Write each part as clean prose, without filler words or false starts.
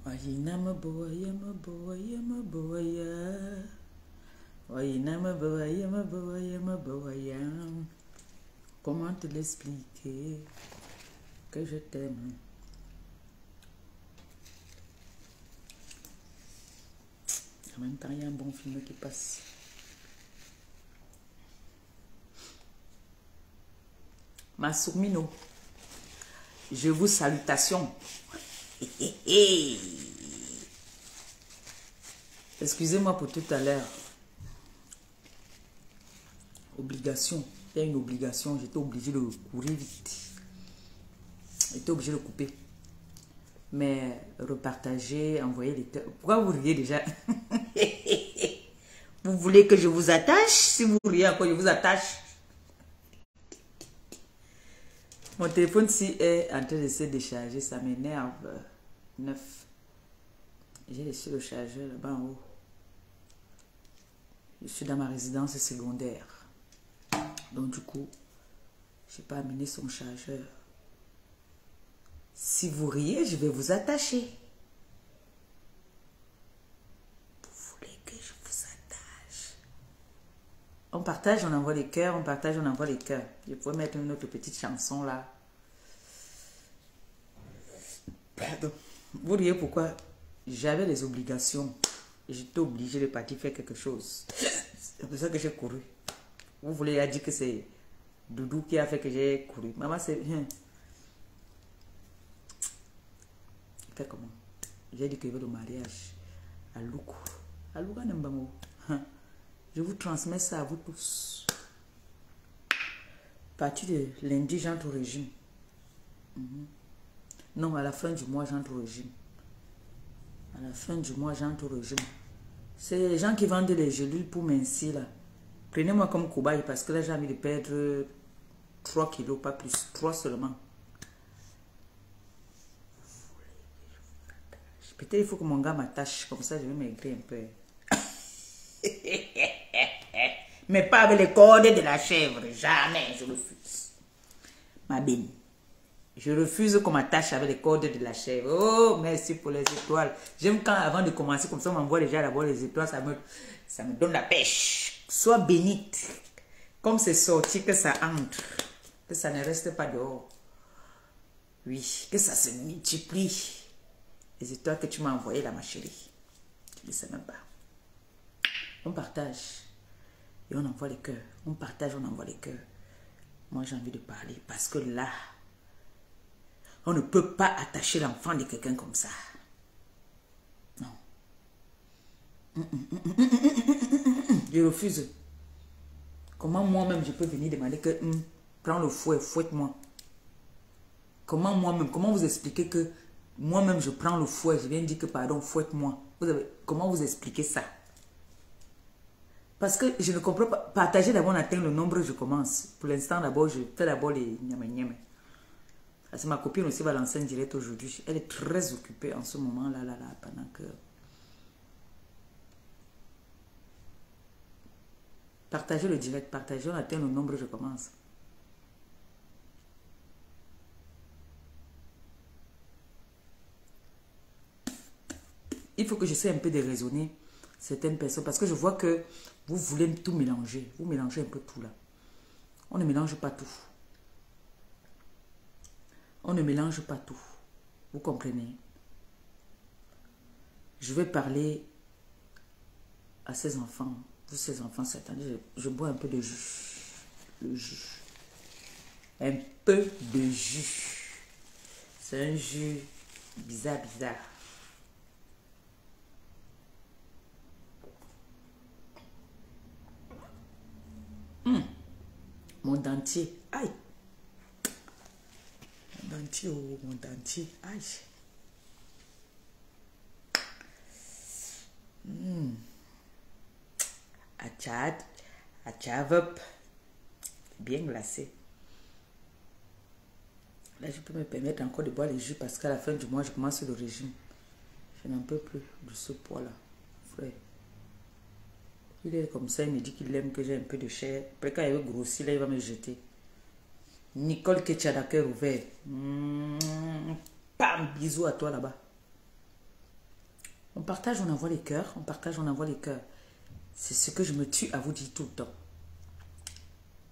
Wayinama boya maboya maboya. Wayinama boya maboya maboya. Comment te l'expliquer que je t'aime? En même temps, il y a un bon film qui passe. Ma Sourmino, je vous salutation. Excusez-moi pour tout à l'heure. Obligation. Il y a une obligation. J'étais obligé de courir vite. J'étais obligé de couper. Mais repartager, envoyer les cœurs. Pourquoi vous riez déjà? Vous voulez que je vous attache? Si vous riez encore, je vous attache. Mon téléphone ci est en train de se décharger. Ça m'énerve. 9. J'ai laissé le chargeur là-bas en haut. Je suis dans ma résidence secondaire. Donc du coup, je n'ai pas amené son chargeur. Si vous riez, je vais vous attacher. Vous voulez que je vous attache? On partage, on envoie les cœurs. On partage, on envoie les cœurs. Je pourrais mettre une autre petite chanson là. Pardon. Vous riez pourquoi? J'avais des obligations. J'étais obligé de partir faire quelque chose. C'est pour ça que j'ai couru. Vous voulez dire que c'est Doudou qui a fait que j'ai couru. Maman, c'est... Fait comment? J'ai dit que je vais au mariage à Loukou. À Loukou, je vous transmets ça à vous tous. À partir de lundi, j'entre au régime. Non, à la fin du mois, j'entre au régime. À la fin du mois, j'entre au régime. C'est les gens qui vendent les gélules pour mincir là. Prenez-moi comme cobaye parce que là, j'ai envie de perdre 3 kilos, pas plus. 3 seulement. Peut-être il faut que mon gars m'attache. Comme ça, je vais maigrir un peu. Mais pas avec les cordes de la chèvre. Jamais, je refuse. Ma bine. Je refuse qu'on m'attache avec les cordes de la chèvre. Oh, merci pour les étoiles. J'aime quand, avant de commencer, comme ça, on m'envoie déjà d'abord les étoiles. Ça me donne la pêche. Sois bénite. Comme c'est sorti, que ça entre. Que ça ne reste pas dehors. Oui, que ça se multiplie. Les étoiles que tu m'as envoyées là, ma chérie. Tu ne sais même pas. On partage. Et on envoie les cœurs. On partage, on envoie les cœurs. Moi, j'ai envie de parler. Parce que là, on ne peut pas attacher l'enfant de quelqu'un comme ça. Non. Je refuse. Comment moi-même je peux venir demander que prends le fouet, fouette-moi. Comment moi-même, comment vous expliquer que moi-même je prends le fouet, je viens dire que pardon, fouette-moi. Comment vous expliquer ça? Parce que je ne comprends pas. Partager d'abord, on atteint le nombre, je commence. Pour l'instant, d'abord, je fais d'abord les nyama. Parce que ma copine aussi va lancer un direct aujourd'hui. Elle est très occupée en ce moment là, pendant que... Partagez le direct, partagez, on atteint le nombre, je commence. Il faut que j'essaie un peu de raisonner certaines personnes parce que je vois que vous voulez tout mélanger. Vous mélangez un peu tout là. On ne mélange pas tout. On ne mélange pas tout. Vous comprenez? Je vais parler à ces enfants. Vous, ces enfants, attendez, je bois un peu de jus. Le jus. Un peu de jus. C'est un jus bizarre. Mon dentier. Aïe. Mon dentier, oh, mon dentier. Aïe. Achave. Bien glacé. Là, je peux me permettre encore de boire les jus parce qu'à la fin du mois, je commence le régime. Je n'en peux plus de ce poids-là. Frère. Il est comme ça, il me dit qu'il aime que j'ai un peu de chair. Après, quand il veut grossir, là, il va me jeter. Nicole Ketchada, cœur ouvert. Pam, bisous à toi là-bas. On partage, on envoie les cœurs. On partage, on envoie les cœurs. C'est ce que je me tue à vous dire tout le temps.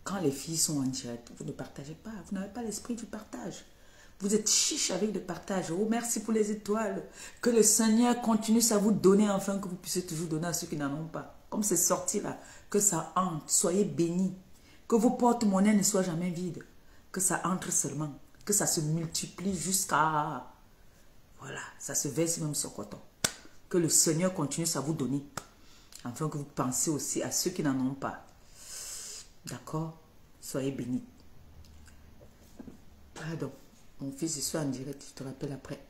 Quand les filles sont en direct, vous ne partagez pas. Vous n'avez pas l'esprit du partage. Vous êtes chiche avec le partage. Oh, merci pour les étoiles. Que le Seigneur continue à vous donner, afin que vous puissiez toujours donner à ceux qui n'en ont pas. Comme c'est sorti là, que ça entre. Soyez bénis. Que vos porte-monnaies ne soient jamais vides. Que ça entre seulement. Que ça se multiplie jusqu'à... Voilà, ça se verse même sur coton. Que le Seigneur continue à vous donner. Afin que vous pensiez aussi à ceux qui n'en ont pas. D'accord? Soyez bénis. Pardon. Mon fils, je suis en direct. Je te rappelle après.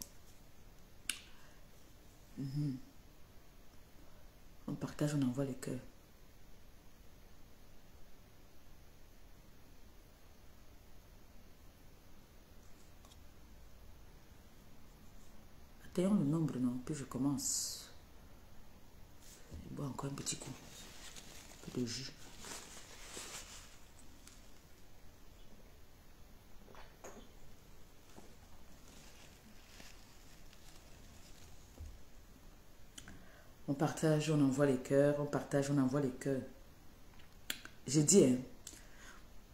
On partage, on envoie les cœurs. Atteignons le nombre, non? Puis je commence. Je bois encore un petit coup. Un peu de jus. On partage, on envoie les cœurs. On partage, on envoie les cœurs. J'ai dit, hein,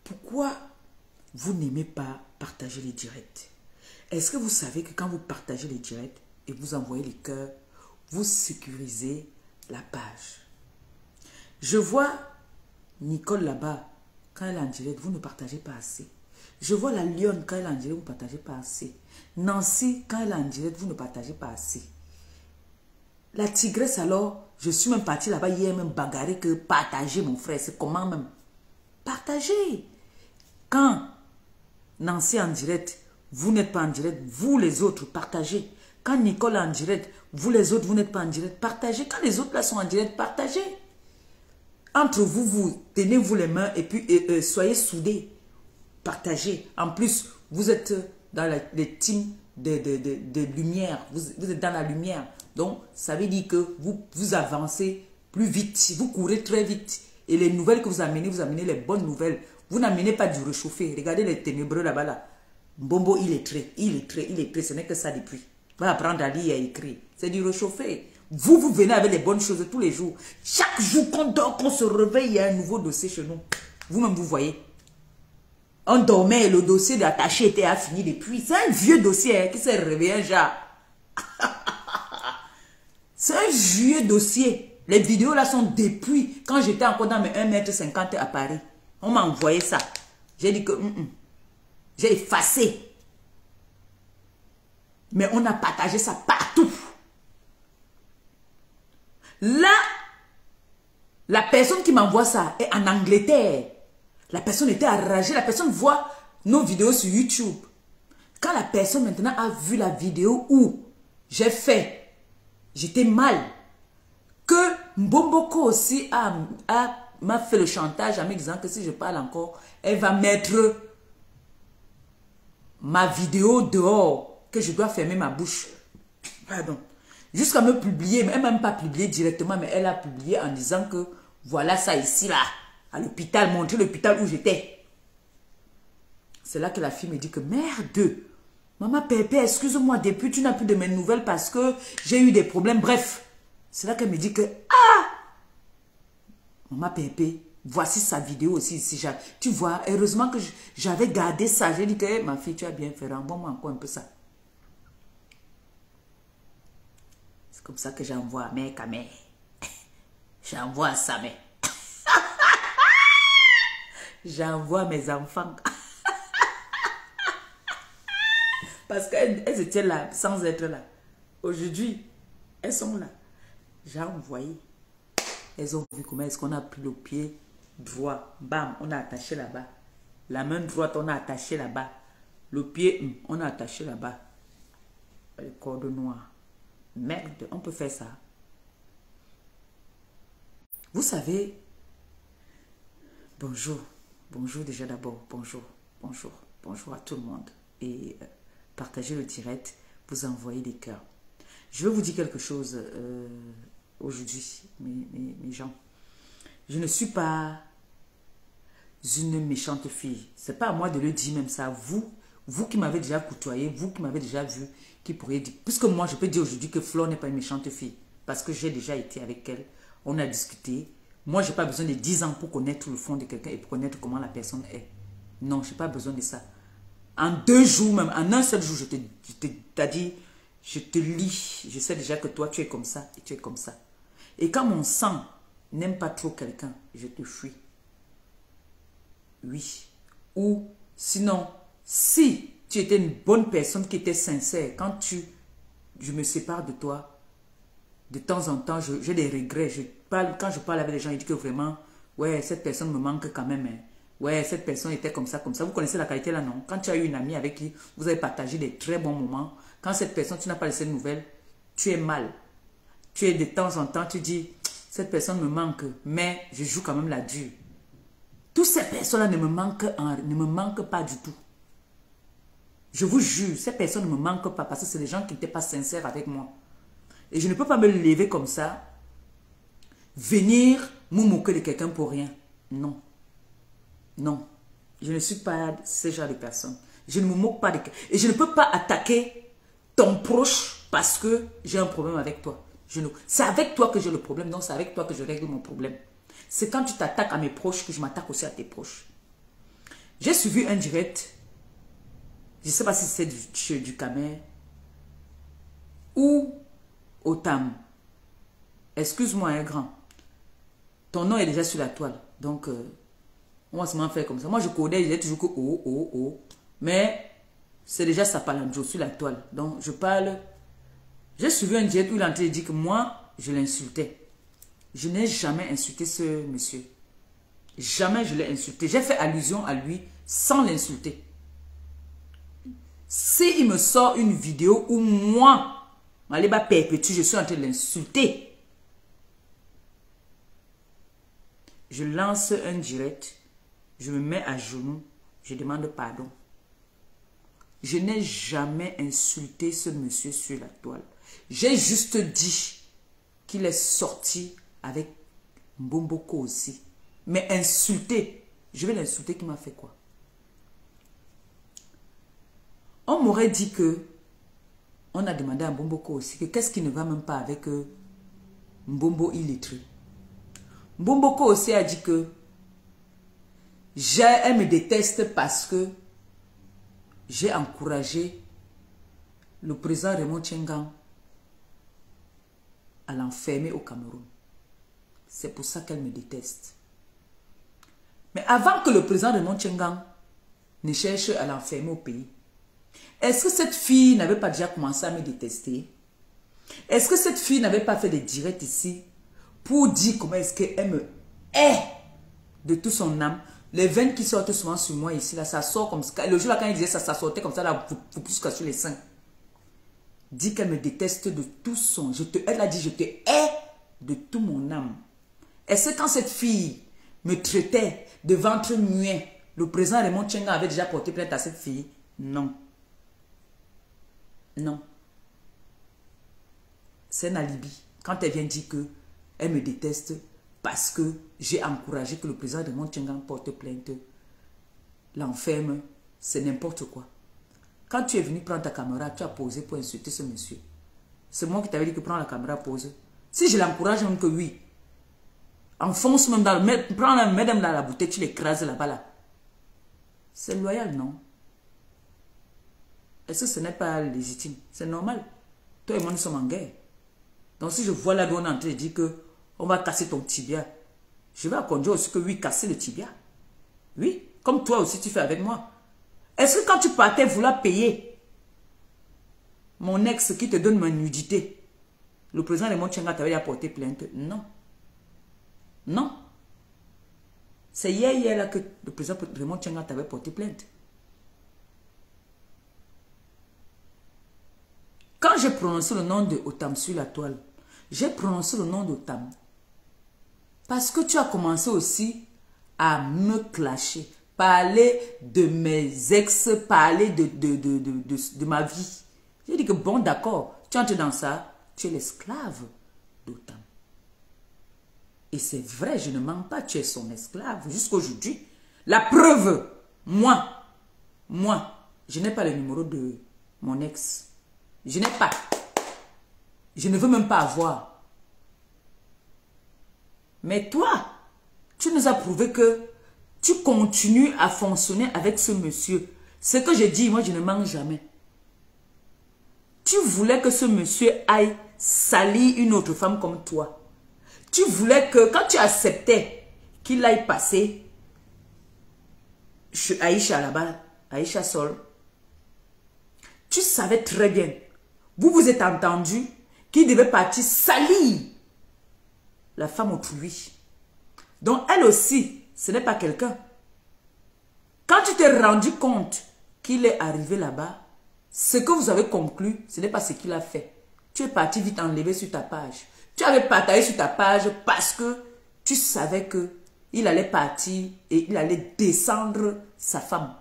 pourquoi vous n'aimez pas partager les directs? Est-ce que vous savez que quand vous partagez les directs et vous envoyez les cœurs, vous sécurisez la page? Je vois Nicole là-bas, quand elle est en direct, vous ne partagez pas assez. Je vois la Lionne, quand elle est en direct, vous ne partagez pas assez. Nancy, quand elle est en direct, vous ne partagez pas assez. La tigresse alors, je suis même partie là-bas hier, même bagarrer que partager mon frère. C'est comment même? Partager. Quand Nancy est en direct, vous n'êtes pas en direct, vous les autres, partagez. Quand Nicole est en direct, vous les autres, vous n'êtes pas en direct, partagez. Quand les autres là sont en direct, partagez. Entre vous, vous tenez-vous les mains et puis soyez soudés. Partagez. En plus, vous êtes dans les teams de lumière. Vous êtes dans la lumière. Donc, ça veut dire que vous avancez plus vite. Vous courez très vite. Et les nouvelles que vous amenez les bonnes nouvelles. Vous n'amenez pas du réchauffé. Regardez les ténébreux là-bas là. Mbombo, il est très. Ce n'est que ça depuis. Va apprendre à lire et à écrire. C'est du réchauffé. Vous venez avec les bonnes choses tous les jours. Chaque jour qu'on dort, qu'on se réveille, il y a un nouveau dossier chez nous. Vous-même, vous voyez. On dormait et le dossier d'attaché était fini depuis. C'est un vieux dossier hein, qui s'est réveillé un jour. C'est un vieux dossier. Les vidéos là sont depuis quand j'étais encore dans mes 1,50 m à Paris. On m'a envoyé ça. J'ai dit que j'ai effacé. Mais on a partagé ça partout. Là, la personne qui m'envoie ça est en Angleterre. La personne était enragée. La personne voit nos vidéos sur YouTube. Quand la personne maintenant a vu la vidéo où j'ai fait, j'étais mal, que Mbomboko aussi m'a fait le chantage en me disant que si je parle encore, elle va mettre ma vidéo dehors, que je dois fermer ma bouche. Pardon. Jusqu'à me publier, mais elle m'a même pas publié directement, mais elle a publié en disant que voilà ça ici là, à l'hôpital, montrer l'hôpital où j'étais. C'est là que la fille me dit que merde, maman Pépé, excuse-moi, depuis tu n'as plus de mes nouvelles parce que j'ai eu des problèmes, bref. C'est là qu'elle me dit que maman Pépé, voici sa vidéo aussi ici. Tu vois, heureusement que j'avais gardé ça. J'ai dit que ma fille, tu as bien fait, renvoie-moi encore un peu ça. C'est comme ça que j'envoie à mère qu'à mère. J'envoie à sa mère. J'envoie à mes enfants. Parce qu'elles étaient là, sans être là. Aujourd'hui, elles sont là. J'ai envoyé. Elles ont vu comment est-ce qu'on a pris le pied droit. Bam, on a attaché là-bas. La main droite, on a attaché là-bas. Le pied, on a attaché là-bas. Le corde noir. Merde, on peut faire ça. Vous savez, bonjour. Bonjour déjà d'abord. Bonjour. Bonjour. Bonjour à tout le monde. Et partagez le direct. Vous envoyez des cœurs. Je vais vous dire quelque chose aujourd'hui, mes gens. Je ne suis pas une méchante fille. C'est pas à moi de le dire même ça. Vous qui m'avez déjà côtoyé, vous qui m'avez déjà vu, qui pourriez dire. Puisque moi, je peux dire aujourd'hui que Flo n'est pas une méchante fille. parce que j'ai déjà été avec elle. On a discuté. Moi, je n'ai pas besoin de 10 ans pour connaître le fond de quelqu'un et pour connaître comment la personne est. Non, je n'ai pas besoin de ça. En 2 jours même, en un seul jour, t'as dit, je te lis. Je sais déjà que toi, tu es comme ça et tu es comme ça. Et quand mon sang n'aime pas trop quelqu'un, je te fuis. Oui. Ou sinon, si tu étais une bonne personne qui était sincère, quand je me sépare de toi, de temps en temps, j'ai des regrets. Quand je parle avec les gens, ils disent que vraiment, ouais, cette personne me manque quand même. Hein. Ouais, cette personne était comme ça, comme ça. Vous connaissez la qualité là, non? Quand tu as eu une amie avec qui vous avez partagé des très bons moments, quand cette personne, tu n'as pas laissé de nouvelles, tu es mal. Tu es de temps en temps, tu dis, cette personne me manque, mais je joue quand même la dure. Toutes ces personnes-là ne me manquent pas du tout. Je vous jure, ces personnes ne me manquent pas parce que c'est des gens qui n'étaient pas sincères avec moi. Et je ne peux pas me lever comme ça, venir me moquer de quelqu'un pour rien. Non. Non. Je ne suis pas ce genre de personne. Je ne me moque pas de quelqu'un. Et je ne peux pas attaquer ton proche parce que j'ai un problème avec toi. C'est avec toi que j'ai le problème, donc c'est avec toi que je règle mon problème. C'est quand tu t'attaques à mes proches que je m'attaque aussi à tes proches. J'ai suivi un direct, je ne sais pas si c'est du Camer ou au Tam. Excuse-moi, un grand. Ton nom est déjà sur la toile. Donc, on va se faire comme ça. Moi, je connais, je dis toujours que oh. Mais c'est déjà sa palandro sur la toile. Donc, je parle. J'ai suivi un direct où il a dit que moi, je l'insultais. Je n'ai jamais insulté ce monsieur. Jamais je l'ai insulté. J'ai fait allusion à lui sans l'insulter. S'il me sort une vidéo où moi, Maliba perpétue, je suis en train de l'insulter, je lance un direct, je me mets à genoux, je demande pardon. Je n'ai jamais insulté ce monsieur sur la toile. J'ai juste dit qu'il est sorti avec Mbomboko aussi. Mais insulter, je vais l'insulter qui m'a fait quoi? On m'aurait dit que, on a demandé à Mbomboko aussi que qu'est-ce qui ne va même pas avec Mbombo illettré. Mbomboko aussi a dit que elle me déteste parce que j'ai encouragé le président Raymond Tchengang à l'enfermer au Cameroun. C'est pour ça qu'elle me déteste. Mais avant que le président Raymond Tchengang ne cherche à l'enfermer au pays, est-ce que cette fille n'avait pas déjà commencé à me détester? Est-ce que cette fille n'avait pas fait des directs ici pour dire comment est-ce qu'elle me hait de toute son âme? Les veines qui sortent souvent sur moi ici, là, ça sort comme ça. Le jour là, quand il disait ça, ça sortait comme ça, là, jusqu'à sur les seins. Dit qu'elle me déteste de tout son. Elle a dit, je te hais de tout mon âme. Est-ce que quand cette fille me traitait de ventre muet, le président Raymond Tchengang avait déjà porté plainte à cette fille? Non. Non. C'est un alibi. Quand elle vient dire qu'elle me déteste parce que j'ai encouragé que le président Raymond Tchengang porte plainte, l'enferme, c'est n'importe quoi. Quand tu es venu prendre ta caméra, tu as posé pour insulter ce monsieur. C'est moi qui t'avais dit que prends la caméra, pose. Si je l'encourage, même que oui. Enfonce même dans le... Prends la mesdames dans la bouteille, tu l'écrases là-bas là. C'est loyal, non? Est-ce que ce n'est pas légitime? C'est normal. Toi et moi, nous sommes en guerre. Donc si je vois là on est en train de dire que on va casser ton tibia, je vais conduire aussi que oui, casser le tibia. Oui, comme toi aussi tu fais avec moi. Est-ce que quand tu partais vouloir payer mon ex qui te donne ma nudité, le président de Raymond Tchengang t'avait apporté plainte? Non. Non. C'est hier là que le président de Raymond Tchengang t'avait porté plainte. Quand j'ai prononcé le nom de Otam sur la toile, j'ai prononcé le nom d'Otam parce que tu as commencé aussi à me clasher, parler de mes ex, parler de ma vie. J'ai dit que bon, d'accord, tu entres dans ça, tu es l'esclave d'Otam. Et c'est vrai, je ne mens pas, tu es son esclave jusqu'à aujourd'hui. La preuve, moi, je n'ai pas le numéro de mon ex. Je n'ai pas. Je ne veux même pas avoir. Mais toi, tu nous as prouvé que tu continues à fonctionner avec ce monsieur. Ce que je dis, moi, je ne mens jamais. Tu voulais que ce monsieur aille salir une autre femme comme toi. Tu voulais que, quand tu acceptais qu'il aille passer chez Aïcha là-bas, Aïcha Sol, tu savais très bien, vous vous êtes entendu qu'il devait partir salir la femme autrui. Donc elle aussi, ce n'est pas quelqu'un. Quand tu t'es rendu compte qu'il est arrivé là-bas, ce que vous avez conclu, ce n'est pas ce qu'il a fait. Tu es parti vite enlever sur ta page. Tu avais partagé sur ta page parce que tu savais que il allait partir et il allait descendre sa femme.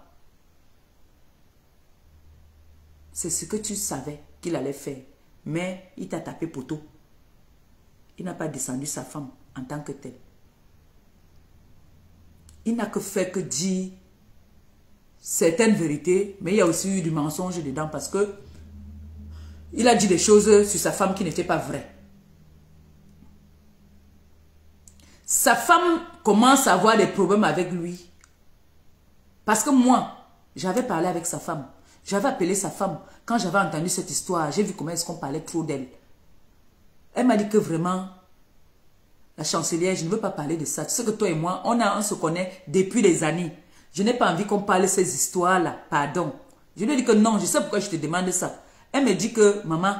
C'est ce que tu savais qu'il allait faire. Mais il t'a tapé poteau. Il n'a pas descendu sa femme en tant que telle. Il n'a que fait que dire certaines vérités, mais il y a aussi eu du mensonge dedans parce que il a dit des choses sur sa femme qui n'étaient pas vraies. Sa femme commence à avoir des problèmes avec lui. Parce que moi, j'avais parlé avec sa femme. J'avais appelé sa femme. Quand j'avais entendu cette histoire, j'ai vu comment est-ce qu'on parlait trop d'elle. Elle m'a dit que vraiment, la chancelière, je ne veux pas parler de ça. Tu sais que toi et moi, on se connaît depuis des années. Je n'ai pas envie qu'on parle de ces histoires-là. Pardon. Je lui ai dit que non, je sais pourquoi je te demande ça. Elle me dit que, maman,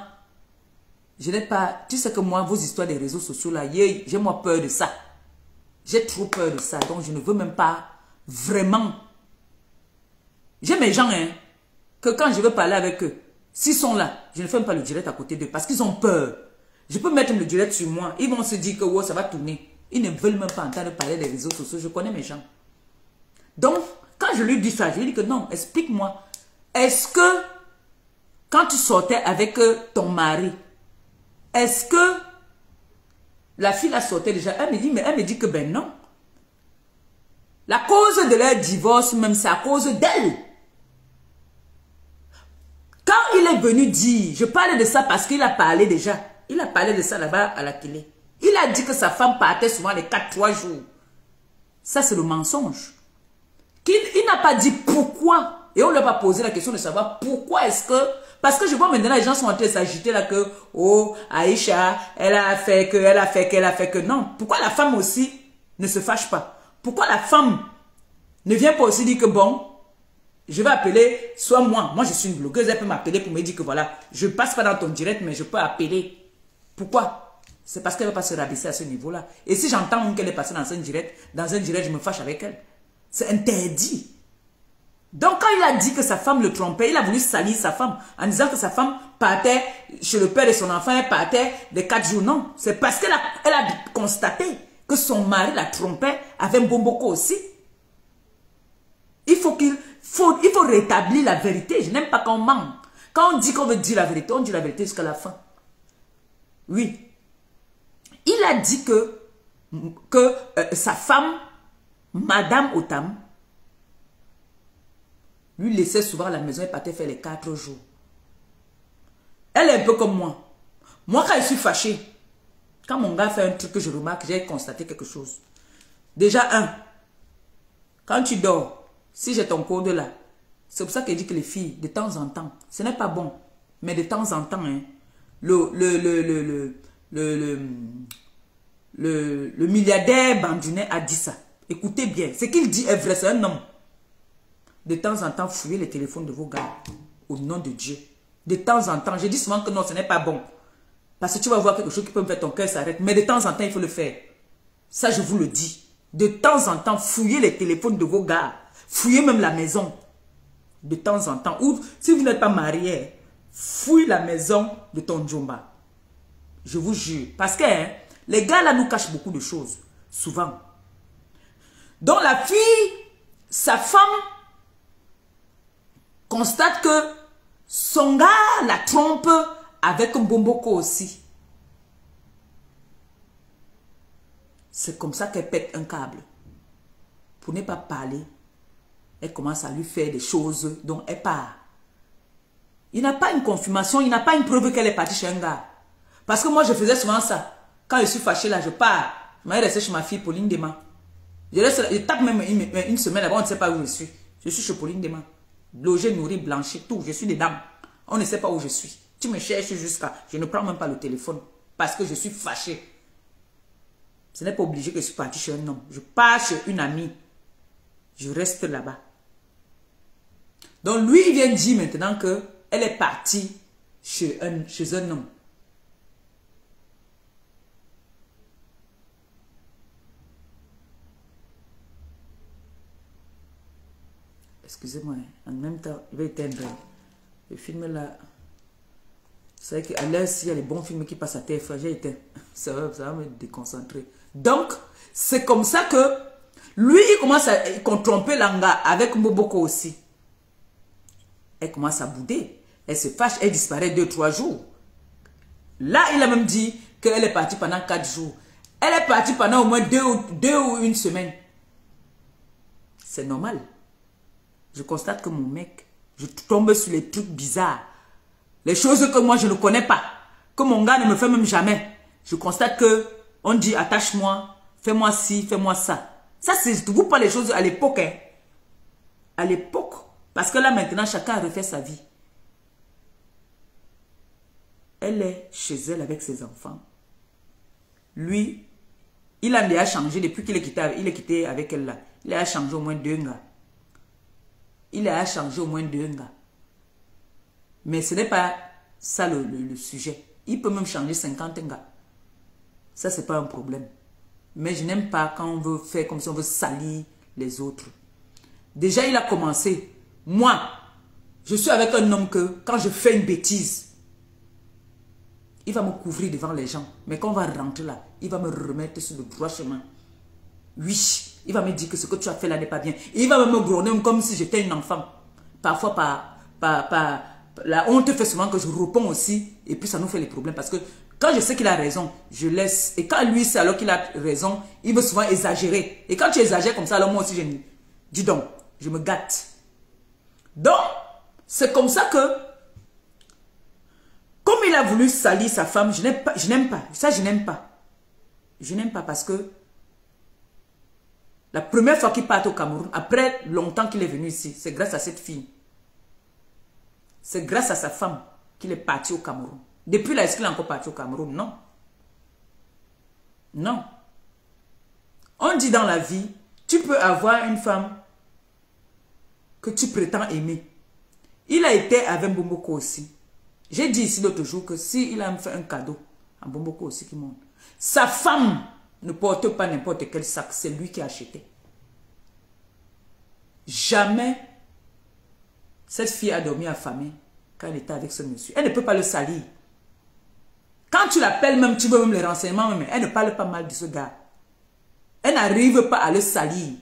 je n'ai pas... Tu sais que moi, vos histoires des réseaux sociaux, là, j'ai moi peur de ça. J'ai trop peur de ça. Donc, je ne veux même pas vraiment... J'ai mes gens, hein, que quand je veux parler avec eux, s'ils sont là, je ne fais même pas le direct à côté d'eux parce qu'ils ont peur. Je peux mettre le direct sur moi. Ils vont se dire que oh, ça va tourner. Ils ne veulent même pas entendre parler des réseaux sociaux. Je connais mes gens. Donc, quand je lui dis ça, je lui dis que non, explique-moi. Est-ce que, quand tu sortais avec ton mari, est-ce que la fille la sortait déjà? Elle me dit que ben non. La cause de leur divorce, même, c'est à cause d'elle. Quand il est venu dire, je parle de ça parce qu'il a parlé déjà. Il a parlé de ça là-bas à la télé. Il a dit que sa femme partait souvent les 4-3 jours. Ça, c'est le mensonge. Il n'a pas dit pourquoi. Et on ne lui a pas posé la question de savoir pourquoi est-ce que... Parce que je vois maintenant les gens sont en train de s'agiter là que, oh, Aïcha, elle a fait que, elle a fait que, elle a fait que. Non. Pourquoi la femme aussi ne se fâche pas? Pourquoi la femme ne vient pas aussi dire que bon, je vais appeler, soit moi je suis une blogueuse, elle peut m'appeler pour me dire que voilà, je ne passe pas dans ton direct, mais je peux appeler. Pourquoi? C'est parce qu'elle ne va pas se rabaisser à ce niveau-là. Et si j'entends qu'elle est passée dans un direct, je me fâche avec elle. C'est interdit. Donc quand il a dit que sa femme le trompait, il a voulu salir sa femme en disant que sa femme partait chez le père de son enfant, elle partait les 4 jours. Non, c'est parce qu'elle a constaté que son mari la trompait avec Mbomboko aussi. Il faut rétablir la vérité. Je n'aime pas qu'on ment. Quand on dit qu'on veut dire la vérité, on dit la vérité jusqu'à la fin. Oui. Il a dit que sa femme, Madame Otam, lui laissait souvent à la maison et partait faire les 4 jours. Elle est un peu comme moi. Moi, quand je suis fâchée, quand mon gars fait un truc que je remarque, j'ai constaté quelque chose. Déjà, quand tu dors, si j'ai ton code là, c'est pour ça que je dis que les filles, de temps en temps, ce n'est pas bon, mais de temps en temps, hein, le milliardaire Bandunet a dit ça. Écoutez bien, ce qu'il dit est vrai, c'est un homme. De temps en temps, fouillez les téléphones de vos gars, au nom de Dieu. De temps en temps, je dis souvent que non, ce n'est pas bon. Parce que tu vas voir quelque chose qui peut me faire ton cœur s'arrête. Mais de temps en temps, il faut le faire. Ça, je vous le dis. De temps en temps, fouillez les téléphones de vos gars. Fouillez même la maison. De temps en temps. Ou si vous n'êtes pas marié, fouille la maison de ton Djomba. Je vous jure. Parce que les gars là nous cachent beaucoup de choses. Souvent. Donc la fille, sa femme, constate que son gars la trompe avec un Mbomboko aussi. C'est comme ça qu'elle pète un câble. Pour ne pas parler, elle commence à lui faire des choses dont elle part. Il n'a pas une confirmation, il n'a pas une preuve qu'elle est partie chez un gars. Parce que moi, je faisais souvent ça. Quand je suis fâchée là, je pars. Je vais rester chez ma fille Pauline Dema. Je tape même une semaine là-bas, on ne sait pas où je suis. Je suis chez Pauline Dema. Logé, nourri, blanchi, tout. Je suis dedans. On ne sait pas où je suis. Tu me cherches jusqu'à... Je ne prends même pas le téléphone parce que je suis fâché. Ce n'est pas obligé que je suis parti chez un homme. Je pars chez une amie. Je reste là-bas. Donc lui, il vient dire maintenant qu'elle est partie chez un homme. Excusez-moi, en même temps, je vais éteindre le film là. C'est vrai qu'à l'heure, s'il y a les bons films qui passent à TF1, j'ai éteint. Ça va me déconcentrer. Donc, c'est comme ça que lui, il commence à tromper Langa avec Mboboko aussi. Elle commence à bouder. Elle se fâche, elle disparaît 2-3 jours. Là, il a même dit qu'elle est partie pendant 4 jours. Elle est partie pendant au moins 2 ou 1 semaine. C'est normal. Je constate que mon mec, je tombe sur les trucs bizarres. Les choses que moi, je ne connais pas. Que mon gars ne me fait même jamais. Je constate que on dit attache-moi, fais-moi ci, fais-moi ça. Ça, c'est vous pas les choses à l'époque. Hein. À l'époque. Parce que là, maintenant, chacun refait sa vie. Elle est chez elle avec ses enfants. Lui, il a déjà changé depuis qu'il est quitté avec elle là. Il a changé au moins 2 gars. Il a changé au moins 2 gars. Mais ce n'est pas ça le sujet. Il peut même changer 50 gars. Ça, ce n'est pas un problème. Mais je n'aime pas quand on veut faire comme si on veut salir les autres. Déjà, il a commencé. Moi, je suis avec un homme que quand je fais une bêtise, il va me couvrir devant les gens. Mais quand on va rentrer là, il va me remettre sur le droit chemin. Oui, il va me dire que ce que tu as fait là n'est pas bien. Et il va me gronder comme si j'étais une enfant. Parfois, la honte fait souvent que je réponds aussi. Et puis, ça nous fait les problèmes. Parce que quand je sais qu'il a raison, je laisse. Et quand lui, c'est alors qu'il a raison, il veut souvent exagérer. Et quand tu exagères comme ça, alors moi aussi, je dis donc, je me gâte. Donc, c'est comme ça que, comme il a voulu salir sa femme, je n'aime pas. Ça, je n'aime pas. Je n'aime pas parce que la première fois qu'il part au Cameroun, après longtemps qu'il est venu ici, c'est grâce à cette fille. C'est grâce à sa femme qu'il est parti au Cameroun. Depuis là, est-ce qu'il est encore parti au Cameroun? Non. Non. On dit dans la vie, tu peux avoir une femme que tu prétends aimer. Il a été avec Mbomboko aussi. J'ai dit ici l'autre jour que s'il a fait un cadeau à Mbomboko aussi qui monte, sa femme ne porte pas n'importe quel sac, c'est lui qui a acheté. Jamais cette fille a dormi affamée quand elle était avec ce monsieur. Elle ne peut pas le salir. Quand tu l'appelles même, tu veux même les renseignements, même, elle ne parle pas mal de ce gars. Elle n'arrive pas à le salir.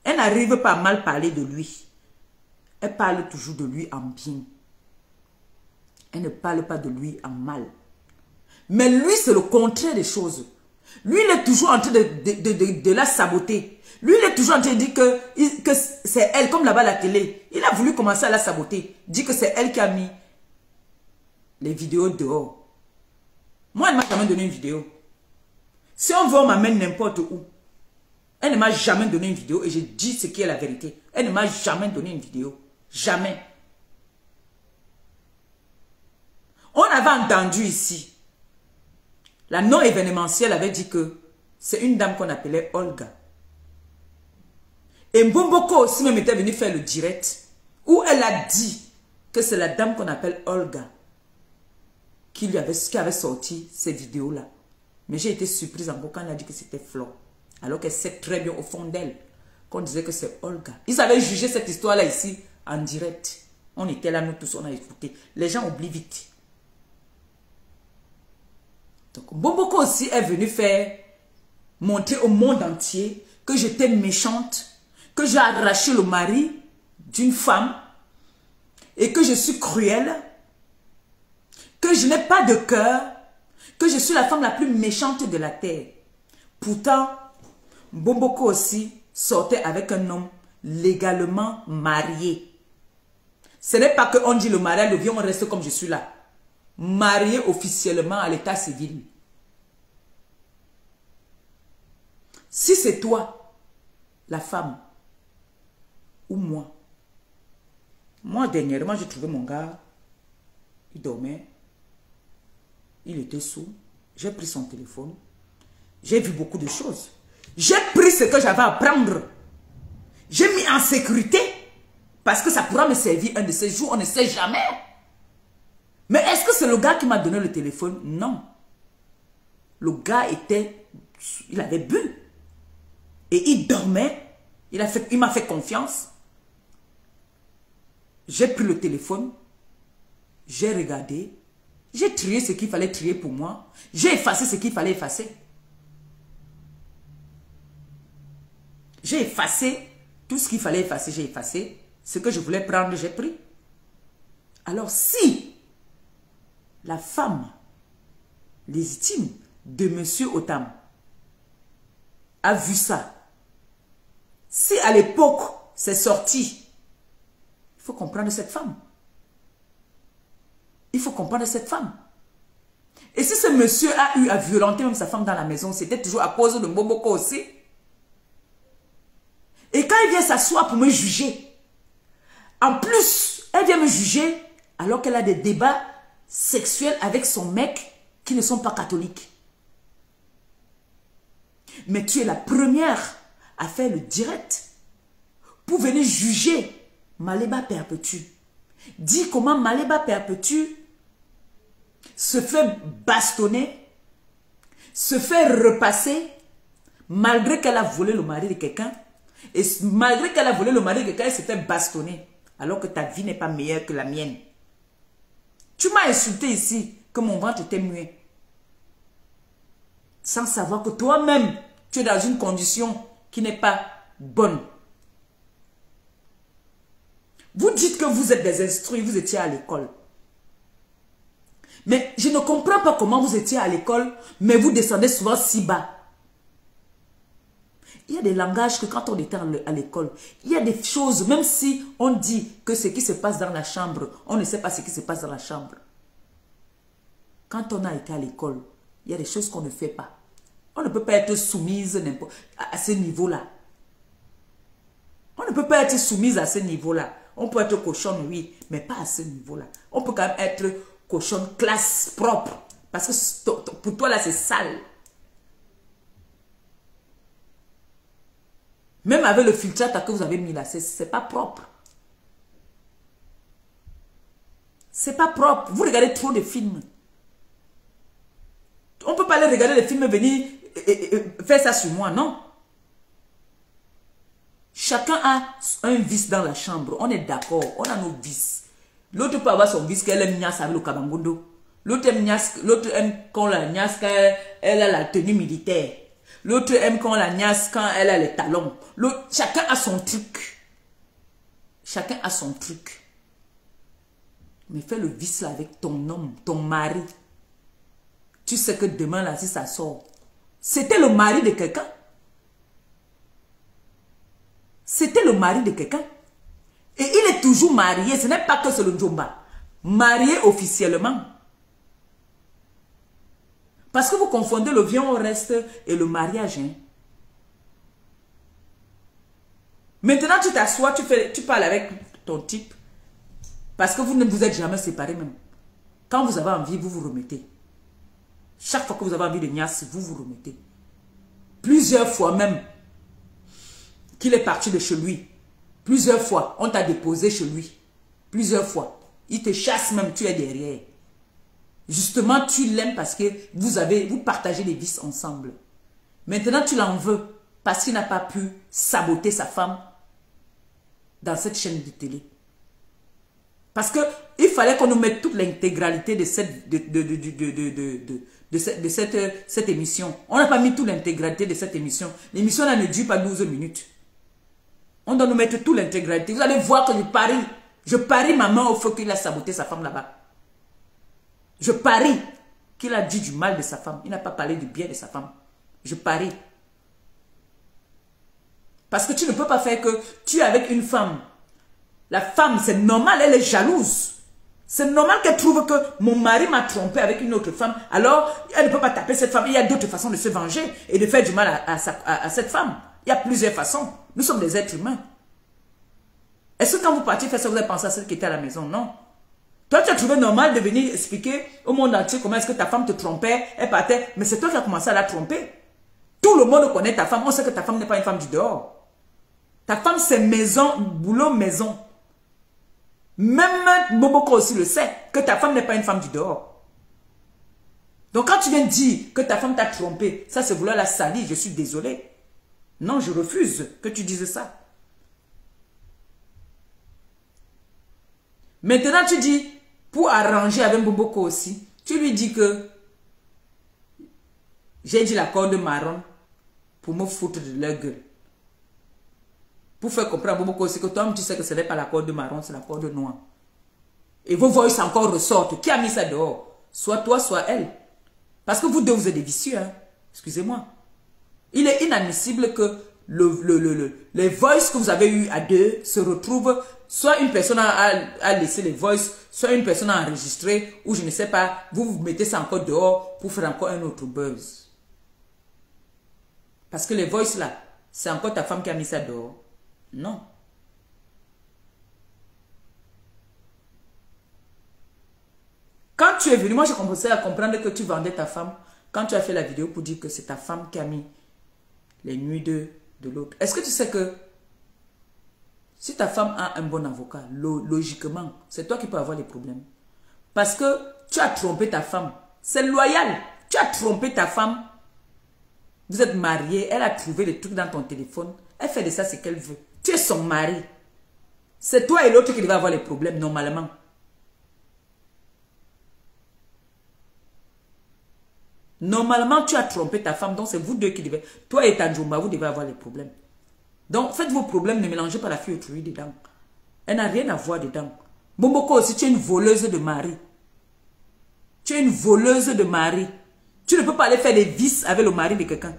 Elle n'arrive pas à mal parler de lui. Elle parle toujours de lui en bien. Elle ne parle pas de lui en mal. Mais lui, c'est le contraire des choses. Lui, il est toujours en train de la saboter. Lui, il est toujours en train de dire que c'est elle, comme là-bas à la télé. Il a voulu commencer à la saboter. Dit que c'est elle qui a mis les vidéos dehors. Moi, elle ne m'a jamais donné une vidéo. Si on veut, on m'amène n'importe où. Elle ne m'a jamais donné une vidéo et je dis ce qui est la vérité. Elle ne m'a jamais donné une vidéo. Jamais. On avait entendu ici. La non-événementielle avait dit que c'est une dame qu'on appelait Olga. Et Mbomboko aussi même était venu faire le direct où elle a dit que c'est la dame qu'on appelle Olga qui avait sorti ces vidéos-là. Mais j'ai été surprise encore quand elle a dit que c'était Flo. Alors qu'elle sait très bien au fond d'elle qu'on disait que c'est Olga. Ils avaient jugé cette histoire-là ici en direct. On était là, nous tous, on a écouté. Les gens oublient vite. Donc, Mbomboko aussi est venu montrer au monde entier que j'étais méchante, que j'ai arraché le mari d'une femme et que je suis cruelle, que je n'ai pas de cœur, que je suis la femme la plus méchante de la terre. Pourtant, Mbomboko aussi sortait avec un homme légalement marié. Ce n'est pas qu'on dit le mariage, le vieux, on reste comme je suis là. Marié officiellement à l'état civil. Si c'est toi, la femme, ou moi dernièrement, j'ai trouvé mon gars, il dormait, il était sourd, j'ai pris son téléphone, j'ai vu beaucoup de choses. J'ai pris ce que j'avais à prendre. J'ai mis en sécurité parce que ça pourra me servir un de ces jours, on ne sait jamais. Mais est-ce que c'est le gars qui m'a donné le téléphone? Non. Le gars il avait bu. Et il dormait. Il m'a fait confiance. J'ai pris le téléphone. J'ai regardé. J'ai trié ce qu'il fallait trier pour moi. J'ai effacé ce qu'il fallait effacer. J'ai effacé tout ce qu'il fallait effacer, j'ai effacé. Ce que je voulais prendre, j'ai pris. Alors si la femme légitime de Monsieur Otam a vu ça, si à l'époque c'est sorti, il faut comprendre cette femme. Il faut comprendre cette femme. Et si ce monsieur a eu à violenter même sa femme dans la maison, c'était toujours à cause de Mboboko aussi. Et quand elle vient s'asseoir pour me juger, en plus, elle vient me juger alors qu'elle a des débats sexuels avec son mec qui ne sont pas catholiques. Mais tu es la première à faire le direct pour venir juger Maléba Perpétue. Dis comment Maléba Perpétue se fait bastonner, se fait repasser, malgré qu'elle a volé le mari de quelqu'un. Et malgré qu'elle a volé le mari de quelqu'un, elle se fait bastonner. Alors que ta vie n'est pas meilleure que la mienne. Tu m'as insulté ici, que mon ventre était muet. Sans savoir que toi-même, tu es dans une condition qui n'est pas bonne. Vous dites que vous êtes des instruits, vous étiez à l'école. Mais je ne comprends pas comment vous étiez à l'école, mais vous descendez souvent si bas. Il y a des langages que quand on était à l'école, il y a des choses, même si on dit que ce qui se passe dans la chambre, on ne sait pas ce qui se passe dans la chambre. Quand on a été à l'école, il y a des choses qu'on ne fait pas. On ne peut pas être soumise à ce niveau-là. On ne peut pas être soumise à ce niveau-là. On peut être cochonne, oui, mais pas à ce niveau-là. On peut quand même être cochonne classe propre. Parce que pour toi, là, c'est sale. Même avec le filtrate que vous avez mis là, c'est pas propre. C'est pas propre. Vous regardez trop de films. On ne peut pas aller regarder les films et venir faire ça sur moi, non. Chacun a un vice dans la chambre. On est d'accord. On a nos vices. L'autre peut avoir son vice qu'elle aime niasse avec le kabangondo. L'autre aime qu'on la niasse quand elle a la tenue militaire. L'autre aime qu'on la niasse quand elle a les talons. Chacun a son truc. Chacun a son truc. Mais fais le vice là avec ton homme, ton mari. Tu sais que demain là, si ça sort, c'était le mari de quelqu'un. C'était le mari de quelqu'un. Et il est toujours marié. Ce n'est pas que c'est le Njomba. Marié officiellement. Parce que vous confondez le viens au reste et le mariage. Hein. Maintenant, tu t'assois, tu parles avec ton type. Parce que vous ne vous êtes jamais séparés même. Quand vous avez envie, vous vous remettez. Chaque fois que vous avez envie de niasse, vous vous remettez. Plusieurs fois même qu'il est parti de chez lui. Plusieurs fois, on t'a déposé chez lui. Plusieurs fois. Il te chasse même, tu es derrière. Justement, tu l'aimes parce que vous partagez des vices ensemble. Maintenant, tu l'en veux parce qu'il n'a pas pu saboter sa femme dans cette chaîne de télé. Parce qu'il fallait qu'on nous mette toute l'intégralité de cette émission. On n'a pas mis toute l'intégralité de cette émission. L'émission là ne dure pas 12 minutes. On doit nous mettre toute l'intégralité. Vous allez voir que je parie ma main au feu qu'il a saboté sa femme là-bas. Je parie qu'il a dit du mal de sa femme. Il n'a pas parlé du bien de sa femme. Je parie. Parce que tu ne peux pas faire que tu es avec une femme. La femme, c'est normal, elle est jalouse. C'est normal qu'elle trouve que mon mari m'a trompé avec une autre femme. Alors, elle ne peut pas taper cette femme. Il y a d'autres façons de se venger et de faire du mal à cette femme. Il y a plusieurs façons. Nous sommes des êtres humains. Est-ce que quand vous partiez faire ça, vous avez pensé à celle qui était à la maison? Non. Toi, tu as trouvé normal de venir expliquer au monde entier comment est-ce que ta femme te trompait, elle partait. Mais c'est toi qui as commencé à la tromper. Tout le monde connaît ta femme. On sait que ta femme n'est pas une femme du dehors. Ta femme, c'est maison, boulot, maison. Même Boboko aussi le sait, que ta femme n'est pas une femme du dehors. Donc quand tu viens dire que ta femme t'a trompé, ça c'est vouloir la salir, je suis désolé. Non, je refuse que tu dises ça. Maintenant tu dis, pour arranger avec Boboko aussi, tu lui dis que j'ai dit la corde marron pour me foutre de leur gueule. Pour faire comprendre à Boboko aussi que toi, tu sais que ce n'est pas la corde marron, c'est la corde noire. Et vos voix encore ressortent. Qui a mis ça dehors? Soit toi, soit elle. Parce que vous deux, vous êtes des vicieux. Hein? Excusez-moi. Il est inadmissible que les voices que vous avez eues à deux se retrouvent. Soit une personne a laissé les voices, soit une personne a enregistré, ou je ne sais pas, vous mettez ça encore dehors pour faire encore un autre buzz. Parce que les voices là, c'est encore ta femme qui a mis ça dehors. Non. Quand tu es venu, moi j'ai commencé à comprendre que tu vendais ta femme quand tu as fait la vidéo pour dire que c'est ta femme qui a mis les nuits de l'autre. Est-ce que tu sais que si ta femme a un bon avocat, logiquement, c'est toi qui peux avoir les problèmes. Parce que tu as trompé ta femme. C'est loyal. Tu as trompé ta femme. Vous êtes mariés, elle a trouvé les trucs dans ton téléphone. Elle fait de ça ce qu'elle veut. Tu es son mari. C'est toi et l'autre qui devez avoir les problèmes, normalement. Normalement, tu as trompé ta femme, donc c'est vous deux qui devez... Toi et Tanjumba, vous devez avoir les problèmes. Donc, faites vos problèmes, ne mélangez pas la fille autrui dedans. Elle n'a rien à voir dedans. Bomboko aussi, tu es une voleuse de mari. Tu es une voleuse de mari. Tu ne peux pas aller faire des vices avec le mari de quelqu'un.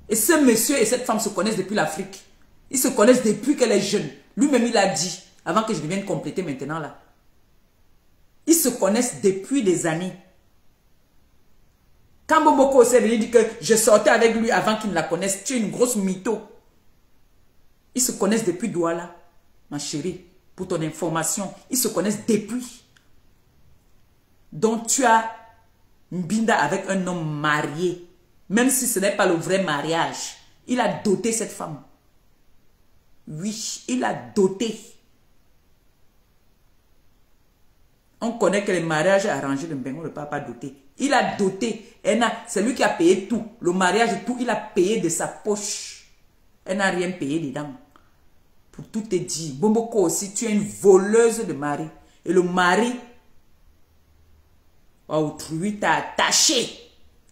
Et ce monsieur et cette femme se connaissent depuis l'Afrique. Ils se connaissent depuis qu'elle est jeune. Lui-même, il a dit, avant que je vienne compléter maintenant là. Ils se connaissent depuis des années. Quand Bomboko s'est venu dire que je sortais avec lui avant qu'il ne la connaisse, tu es une grosse mytho. Ils se connaissent depuis Douala, ma chérie, pour ton information. Ils se connaissent depuis. Donc tu as une binda avec un homme marié. Même si ce n'est pas le vrai mariage. Il a doté cette femme. Oui, il a doté. On connaît que les mariages arrangés de Mbengo ne peuvent pas doter. Il a doté. C'est lui qui a payé tout. Le mariage, tout, il a payé de sa poche. Elle n'a rien payé dedans. Pour tout te dire. Bomboko aussi, tu es une voleuse de mari. Et le mari, autrui t'a attaché.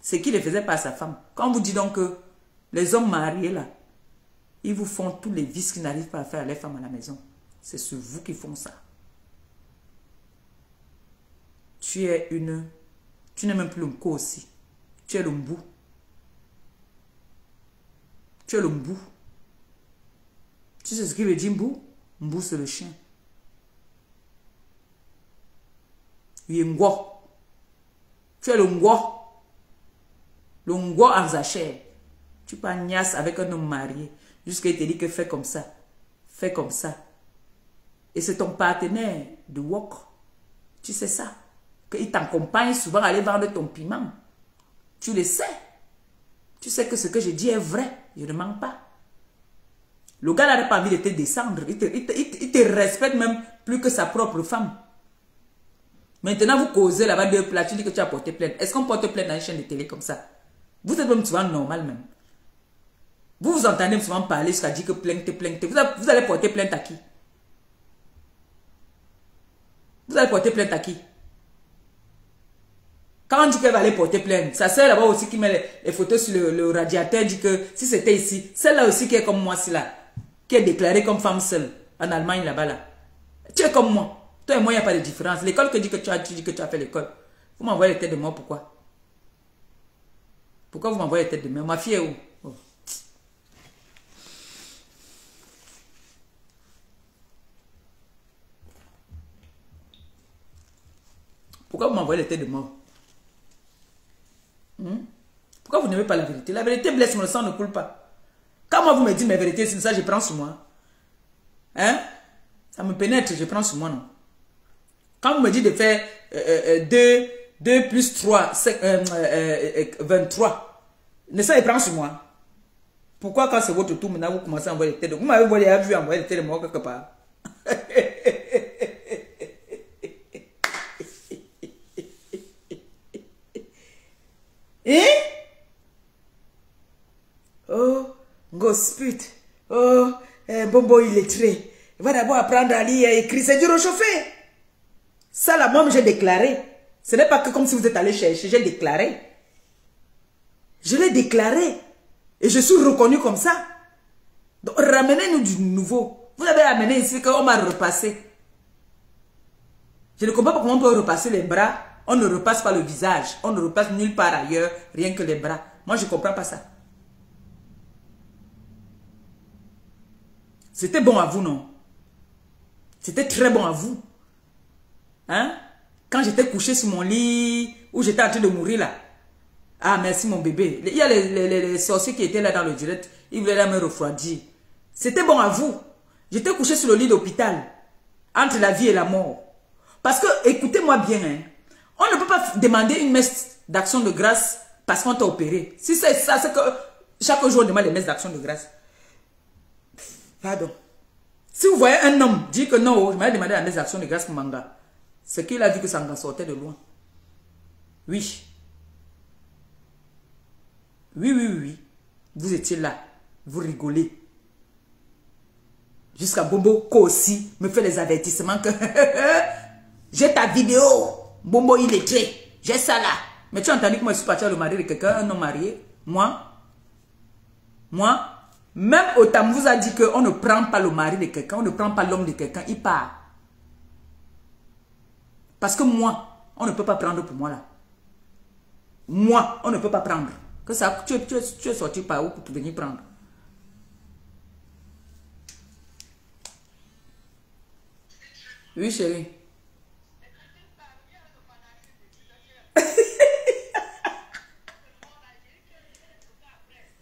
Ce qu'il ne faisait pas à sa femme. Quand on vous dit donc que les hommes mariés là, ils vous font tous les vices qu'ils n'arrivent pas à faire à les femmes à la maison. C'est sur vous qui font ça. Tu es une... Tu n'es même plus le mko aussi. Tu es le mbou. Tu es le mbou. Tu sais ce qu'il veut dire mbou? Mbou c'est le chien. Yengwo. Tu es le ngwo. Le ngwo en zacher. Tu pagnas avec un homme marié. Jusqu'à il te dit que fais comme ça. Fais comme ça. Et c'est ton partenaire de wok. Tu sais ça. Qu'il t'accompagne souvent à aller vendre ton piment. Tu le sais. Tu sais que ce que je dis est vrai. Je ne mens pas. Le gars n'a pas envie de te descendre. Il te respecte même plus que sa propre femme. Maintenant, vous causez là-bas deux plats. Tu dis que tu as porté plainte. Est-ce qu'on porte plainte dans une chaîne de télé comme ça? Vous êtes même souvent normal même. Vous vous entendez souvent parler jusqu'à dire que plainte. Vous allez porter plainte à qui? Vous allez porter plainte à qui? Quand on dit qu'elle va aller porter plainte, sa soeur là-bas aussi qui met les photos sur le radiateur dit que si c'était ici, celle-là aussi qui est comme moi, là, qui est déclarée comme femme seule en Allemagne là-bas là. Tu es comme moi. Toi et moi, il n'y a pas de différence. L'école que tu dis que tu as fait l'école. Vous m'envoyez les têtes de moi, pourquoi? Pourquoi vous m'envoyez les têtes de moi? Ma fille est où? Oh. Pourquoi vous m'envoyez les têtes de mort? Pourquoi vous n'aimez pas la vérité? La vérité blesse, mais le sang ne coule pas. Quand moi vous me dites mes vérités, c'est ça, je prends sur moi. Hein? Ça me pénètre, je prends sur moi, non? Quand vous me dites de faire 2 plus 3, 23, ne ça, je prends sur moi. Pourquoi quand c'est votre tour, maintenant vous commencez à envoyer les têtes de mort? Vous m'avez vu envoyer les têtes de mort quelque part. Hein? Oh, gosput. Oh, Bombo illettré. Il va d'abord apprendre à lire et écrire. C'est dur au chauffé. Ça là, moi j'ai déclaré. Ce n'est pas que comme si vous êtes allé chercher. J'ai déclaré. Je l'ai déclaré. Et je suis reconnu comme ça. Donc ramenez-nous du nouveau. Vous avez amené ici qu'on m'a repassé. Je ne comprends pas comment on peut repasser les bras. On ne repasse pas le visage. On ne repasse nulle part ailleurs, rien que les bras. Moi, je ne comprends pas ça. C'était bon à vous, non? C'était très bon à vous. Hein? Quand j'étais couché sur mon lit, ou j'étais en train de mourir là. Ah, merci mon bébé. Il y a les sorciers qui étaient là dans le direct. Ils voulaient là me refroidir. C'était bon à vous. J'étais couché sur le lit d'hôpital. Entre la vie et la mort. Parce que, écoutez-moi bien, hein. On ne peut pas demander une messe d'action de grâce parce qu'on t'a opéré. Si c'est ça, c'est que chaque jour on demande les messes d'action de grâce. Pardon. Si vous voyez un homme dire que non, je m'avais demandé la messe d'action de grâce pour Manga, c'est qu'il a vu que ça en sortait de loin. Oui. Oui. Vous étiez là. Vous rigolez. Jusqu'à Bombo aussi me fait les avertissements que j'ai ta vidéo. Bombo il est très. J'ai ça là. Mais tu as entendu que moi je suis parti à le mari de quelqu'un, un homme marié. Moi, même Otam vous a dit qu'on ne prend pas le mari de quelqu'un, on ne prend pas l'homme de quelqu'un, il part. Parce que moi, on ne peut pas prendre pour moi là. Moi, on ne peut pas prendre. Que ça, tu es sorti par où pour venir prendre? Oui, chérie.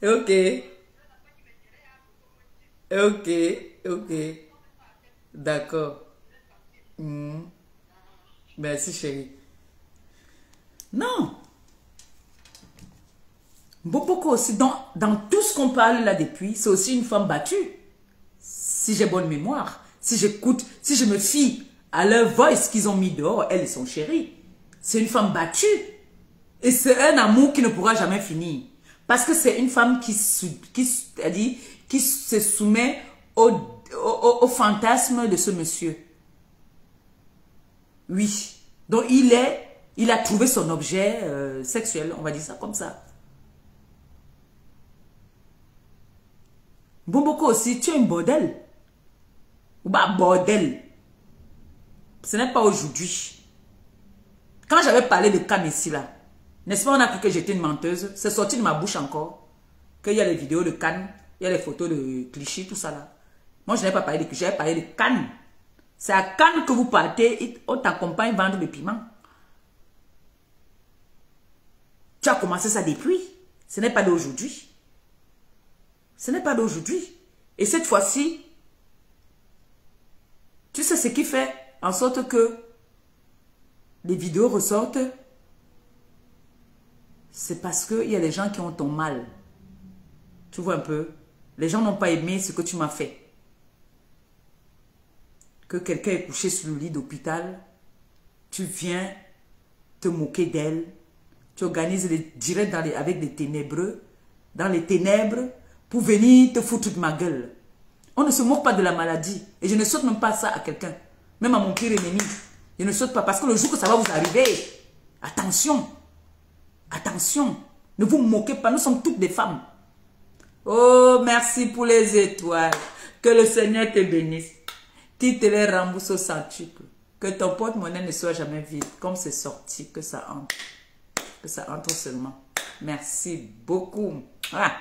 Ok. D'accord. Merci, chérie. Non. Boboko aussi, dans tout ce qu'on parle là depuis, c'est aussi une femme battue. Si j'ai bonne mémoire, si j'écoute, si je me fie à leur voice qu'ils ont mis dehors, elle et son chéri. C'est une femme battue. Et c'est un amour qui ne pourra jamais finir. Parce que c'est une femme qui se soumet au fantasme de ce monsieur. Oui. Donc il a trouvé son objet sexuel, on va dire ça comme ça. Bomboko aussi, tu es un bordel. Ou bah bordel. Ce n'est pas aujourd'hui. Quand j'avais parlé de Cannes ici là, n'est-ce pas, on a cru que j'étais une menteuse. C'est sorti de ma bouche encore. Qu'il y a les vidéos de Cannes, il y a les photos de clichés, tout ça là. Moi, je n'avais pas parlé de clichés, j'avais parlé de Cannes. C'est à Cannes que vous partez, on t'accompagne vendre le piment. Tu as commencé ça depuis. Ce n'est pas d'aujourd'hui. Ce n'est pas d'aujourd'hui. Et cette fois-ci, tu sais ce qui fait en sorte que les vidéos ressortent? C'est parce qu'il y a des gens qui ont ton mal. Tu vois un peu? Les gens n'ont pas aimé ce que tu m'as fait. Que quelqu'un est couché sur le lit d'hôpital, tu viens te moquer d'elle, tu organises les directs avec des ténébreux, dans les ténèbres, pour venir te foutre de ma gueule. On ne se moque pas de la maladie. Et je ne saute même pas ça à quelqu'un. Même à mon pire ennemi. Je ne saute pas parce que le jour que ça va vous arriver, attention. Attention. Ne vous moquez pas. Nous sommes toutes des femmes. Oh, merci pour les étoiles. Que le Seigneur te bénisse. Qu'il te les rembourse au centuple. Que ton porte-monnaie ne soit jamais vide. Comme c'est sorti, que ça entre. Que ça entre seulement. Merci beaucoup. Ah.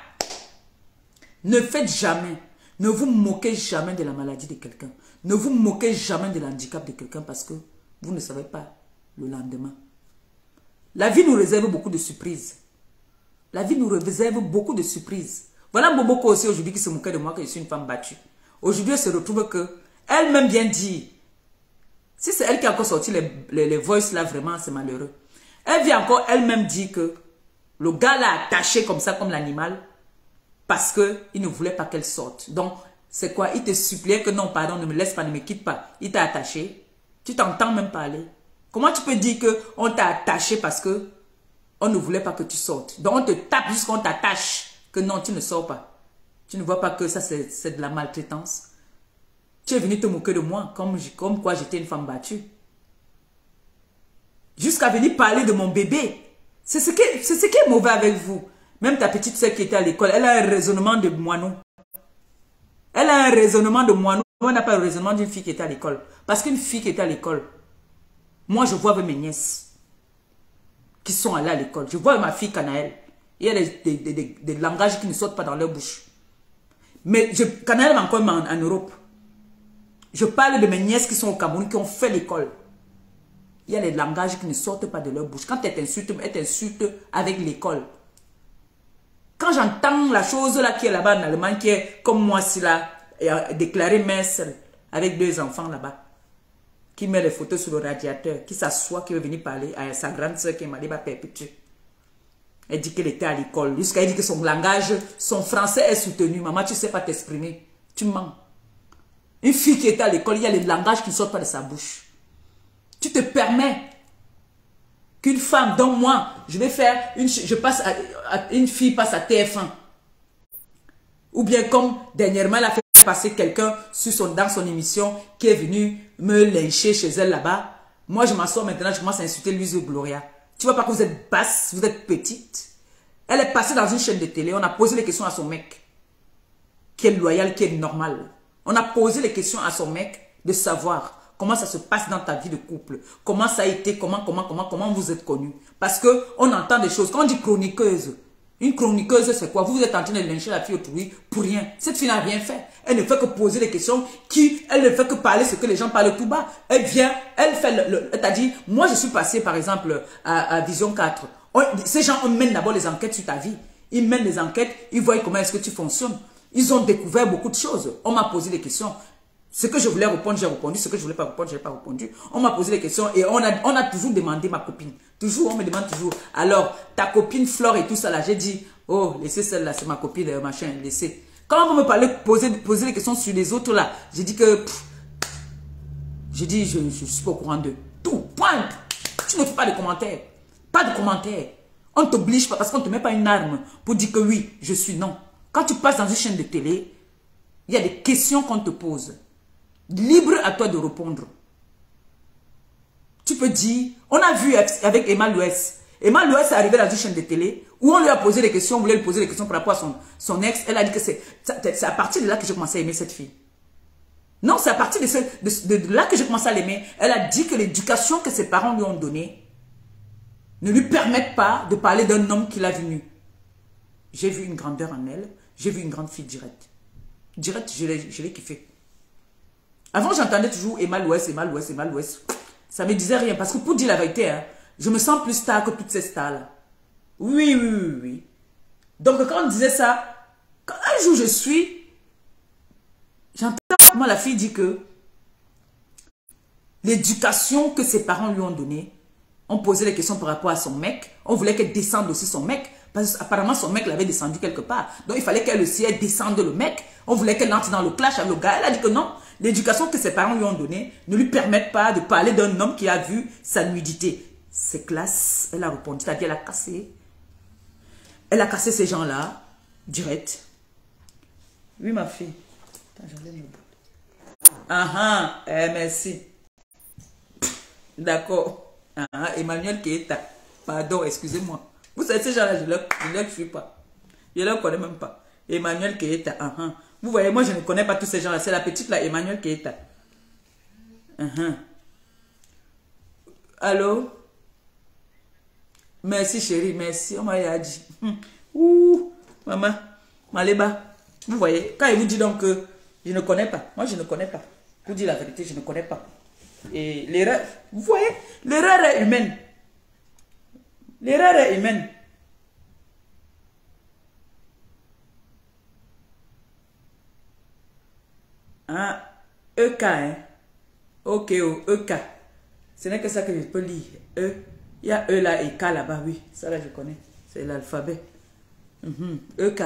Ne faites jamais. Ne vous moquez jamais de la maladie de quelqu'un. Ne vous moquez jamais de l'handicap de quelqu'un parce que vous ne savez pas le lendemain. La vie nous réserve beaucoup de surprises. La vie nous réserve beaucoup de surprises. Voilà Boboko aussi aujourd'hui qui se moquait de moi que je suis une femme battue. Aujourd'hui, elle se retrouve que elle-même vient dire, si c'est elle qui a encore sorti les voices là, vraiment, c'est malheureux. Elle vient encore elle-même dire que le gars l'a attaché comme ça, comme l'animal, parce qu'il ne voulait pas qu'elle sorte. Donc, c'est quoi? Il te suppliait que non, pardon, ne me laisse pas, ne me quitte pas. Il t'a attaché. Tu t'entends même parler. Comment tu peux dire qu'on t'a attaché parce que on ne voulait pas que tu sortes? Donc, on te tape jusqu'on t'attache. Que non, tu ne sors pas. Tu ne vois pas que ça, c'est de la maltraitance. Tu es venu te moquer de moi, comme quoi j'étais une femme battue. Jusqu'à venir parler de mon bébé. C'est ce qui est mauvais avec vous. Même ta petite soeur qui était à l'école, elle a un raisonnement de moineau. Elle a un raisonnement de moineau. On n'a pas le raisonnement d'une fille qui était à l'école. Parce qu'une fille qui était à l'école, moi je vois avec mes nièces qui sont allées à l'école. Je vois avec ma fille Canaël. Il y a des langages qui ne sortent pas dans leur bouche. Mais Canaël est encore en Europe. Je parle de mes nièces qui sont au Cameroun, qui ont fait l'école. Il y a des langages qui ne sortent pas de leur bouche. Quand elle t'insulte avec l'école. Quand j'entends la chose là qui est là-bas en Allemagne, qui est comme moi, si là, déclaré mère seule, avec 2 enfants là-bas, qui met les photos sur le radiateur, qui s'assoit, qui veut venir parler à sa grande soeur qui m'a dit, perpétuer. Elle dit qu'elle était à l'école. Jusqu'à elle dit que son langage, son français est soutenu. Maman, tu ne sais pas t'exprimer. Tu mens. Une fille qui était à l'école, il y a les langages qui ne sortent pas de sa bouche. Tu te permets qu'une femme, donc moi, une fille passe à TF1. Ou bien comme dernièrement, elle a fait passer quelqu'un dans son émission qui est venu me lyncher chez elle là-bas. Moi, je m'assois maintenant, je commence à insulter Louise Gloria. Tu vois pas que vous êtes basse, vous êtes petite. Elle est passée dans une chaîne de télé, on a posé les questions à son mec, qui est loyal, qui est normal. On a posé les questions à son mec de savoir comment ça se passe dans ta vie de couple. Comment ça a été, comment vous êtes connus. Parce que on entend des choses. Quand on dit chroniqueuse, une chroniqueuse c'est quoi? Vous êtes en train de lyncher la fille autrui pour rien. Cette fille n'a rien fait. Elle ne fait que poser des questions elle ne fait que parler ce que les gens parlent tout bas. Elle vient, elle fait elle t'a dit, moi je suis passée par exemple à Vision 4. Ces gens mènent d'abord les enquêtes sur ta vie. Ils mènent les enquêtes, ils voient comment est-ce que tu fonctionnes. Ils ont découvert beaucoup de choses. On m'a posé des questions. Ce que je voulais répondre, j'ai répondu. Ce que je voulais pas répondre, je n'ai pas répondu. On m'a posé des questions et on a toujours demandé ma copine. Toujours, on me demande toujours. Alors, ta copine Flore et tout ça là, j'ai dit, oh, laissez celle-là, c'est ma copine, machin, laissez. Quand vous me parlez, poser des questions sur les autres là, j'ai dit que, j'ai dit, je suis pas au courant de tout. Point. Tu ne fais pas de commentaires. Pas de commentaires. On ne t'oblige pas parce qu'on ne te met pas une arme pour dire que oui, je suis non. Quand tu passes dans une chaîne de télé, il y a des questions qu'on te pose. Libre à toi de répondre. Tu peux dire, on a vu avec Emma Louès. Emma Louès est arrivée dans une chaîne de télé où on lui a posé des questions, on voulait lui poser des questions par rapport à son ex. Elle a dit que c'est à partir de là que j'ai commencé à aimer cette fille. Non, c'est à partir de là que j'ai commencé à l'aimer. Elle a dit que l'éducation que ses parents lui ont donnée ne lui permettent pas de parler d'un homme qu'il a vu nu. J'ai vu une grandeur en elle. J'ai vu une grande fille directe. Directe, je l'ai kiffé. Avant, j'entendais toujours Emma Louès, Emma Louès, Emma Louès. Ça me disait rien. Parce que pour dire la vérité, hein, je me sens plus star que toutes ces stars-là. Oui, oui, oui, oui. Donc, quand on disait ça, quand un jour j'entends comment la fille dit que l'éducation que ses parents lui ont donnée, on posait des questions par rapport à son mec. On voulait qu'elle descende aussi son mec. Parce qu'apparemment, son mec l'avait descendu quelque part. Donc, il fallait qu'elle aussi descende le mec. On voulait qu'elle entre dans le clash avec le gars. Elle a dit que non. L'éducation que ses parents lui ont donnée ne lui permettent pas de parler d'un homme qui a vu sa nudité. C'est classe. Elle a répondu. C'est-à-dire, elle a cassé. Elle a cassé ces gens-là. Direct. Oui, ma fille. Attends, j'enlève le bout. Ah ah. Merci. D'accord. Ah ah. Emmanuel Keita. Pardon, excusez-moi. Vous savez, ces gens-là, je ne les suis pas. Je ne les connais même pas. Emmanuel Keita. Vous voyez, moi, je ne connais pas tous ces gens-là. C'est la petite, là, Emmanuel Keita. Allô? Merci, chérie, merci. On m'a dit. Ouh, maman, Maléba. Vous voyez, quand il vous dit donc que je ne connais pas. Moi, je ne connais pas. Pour dire la vérité, je ne connais pas. Et l'erreur, vous voyez, l'erreur est humaine. L'erreur est humaine. Hein? EK, hein? Ok, oh, EK. Ce n'est que ça que je peux lire. E. Il y a E là et K là-bas, oui. Ça là, je connais. C'est l'alphabet. EK.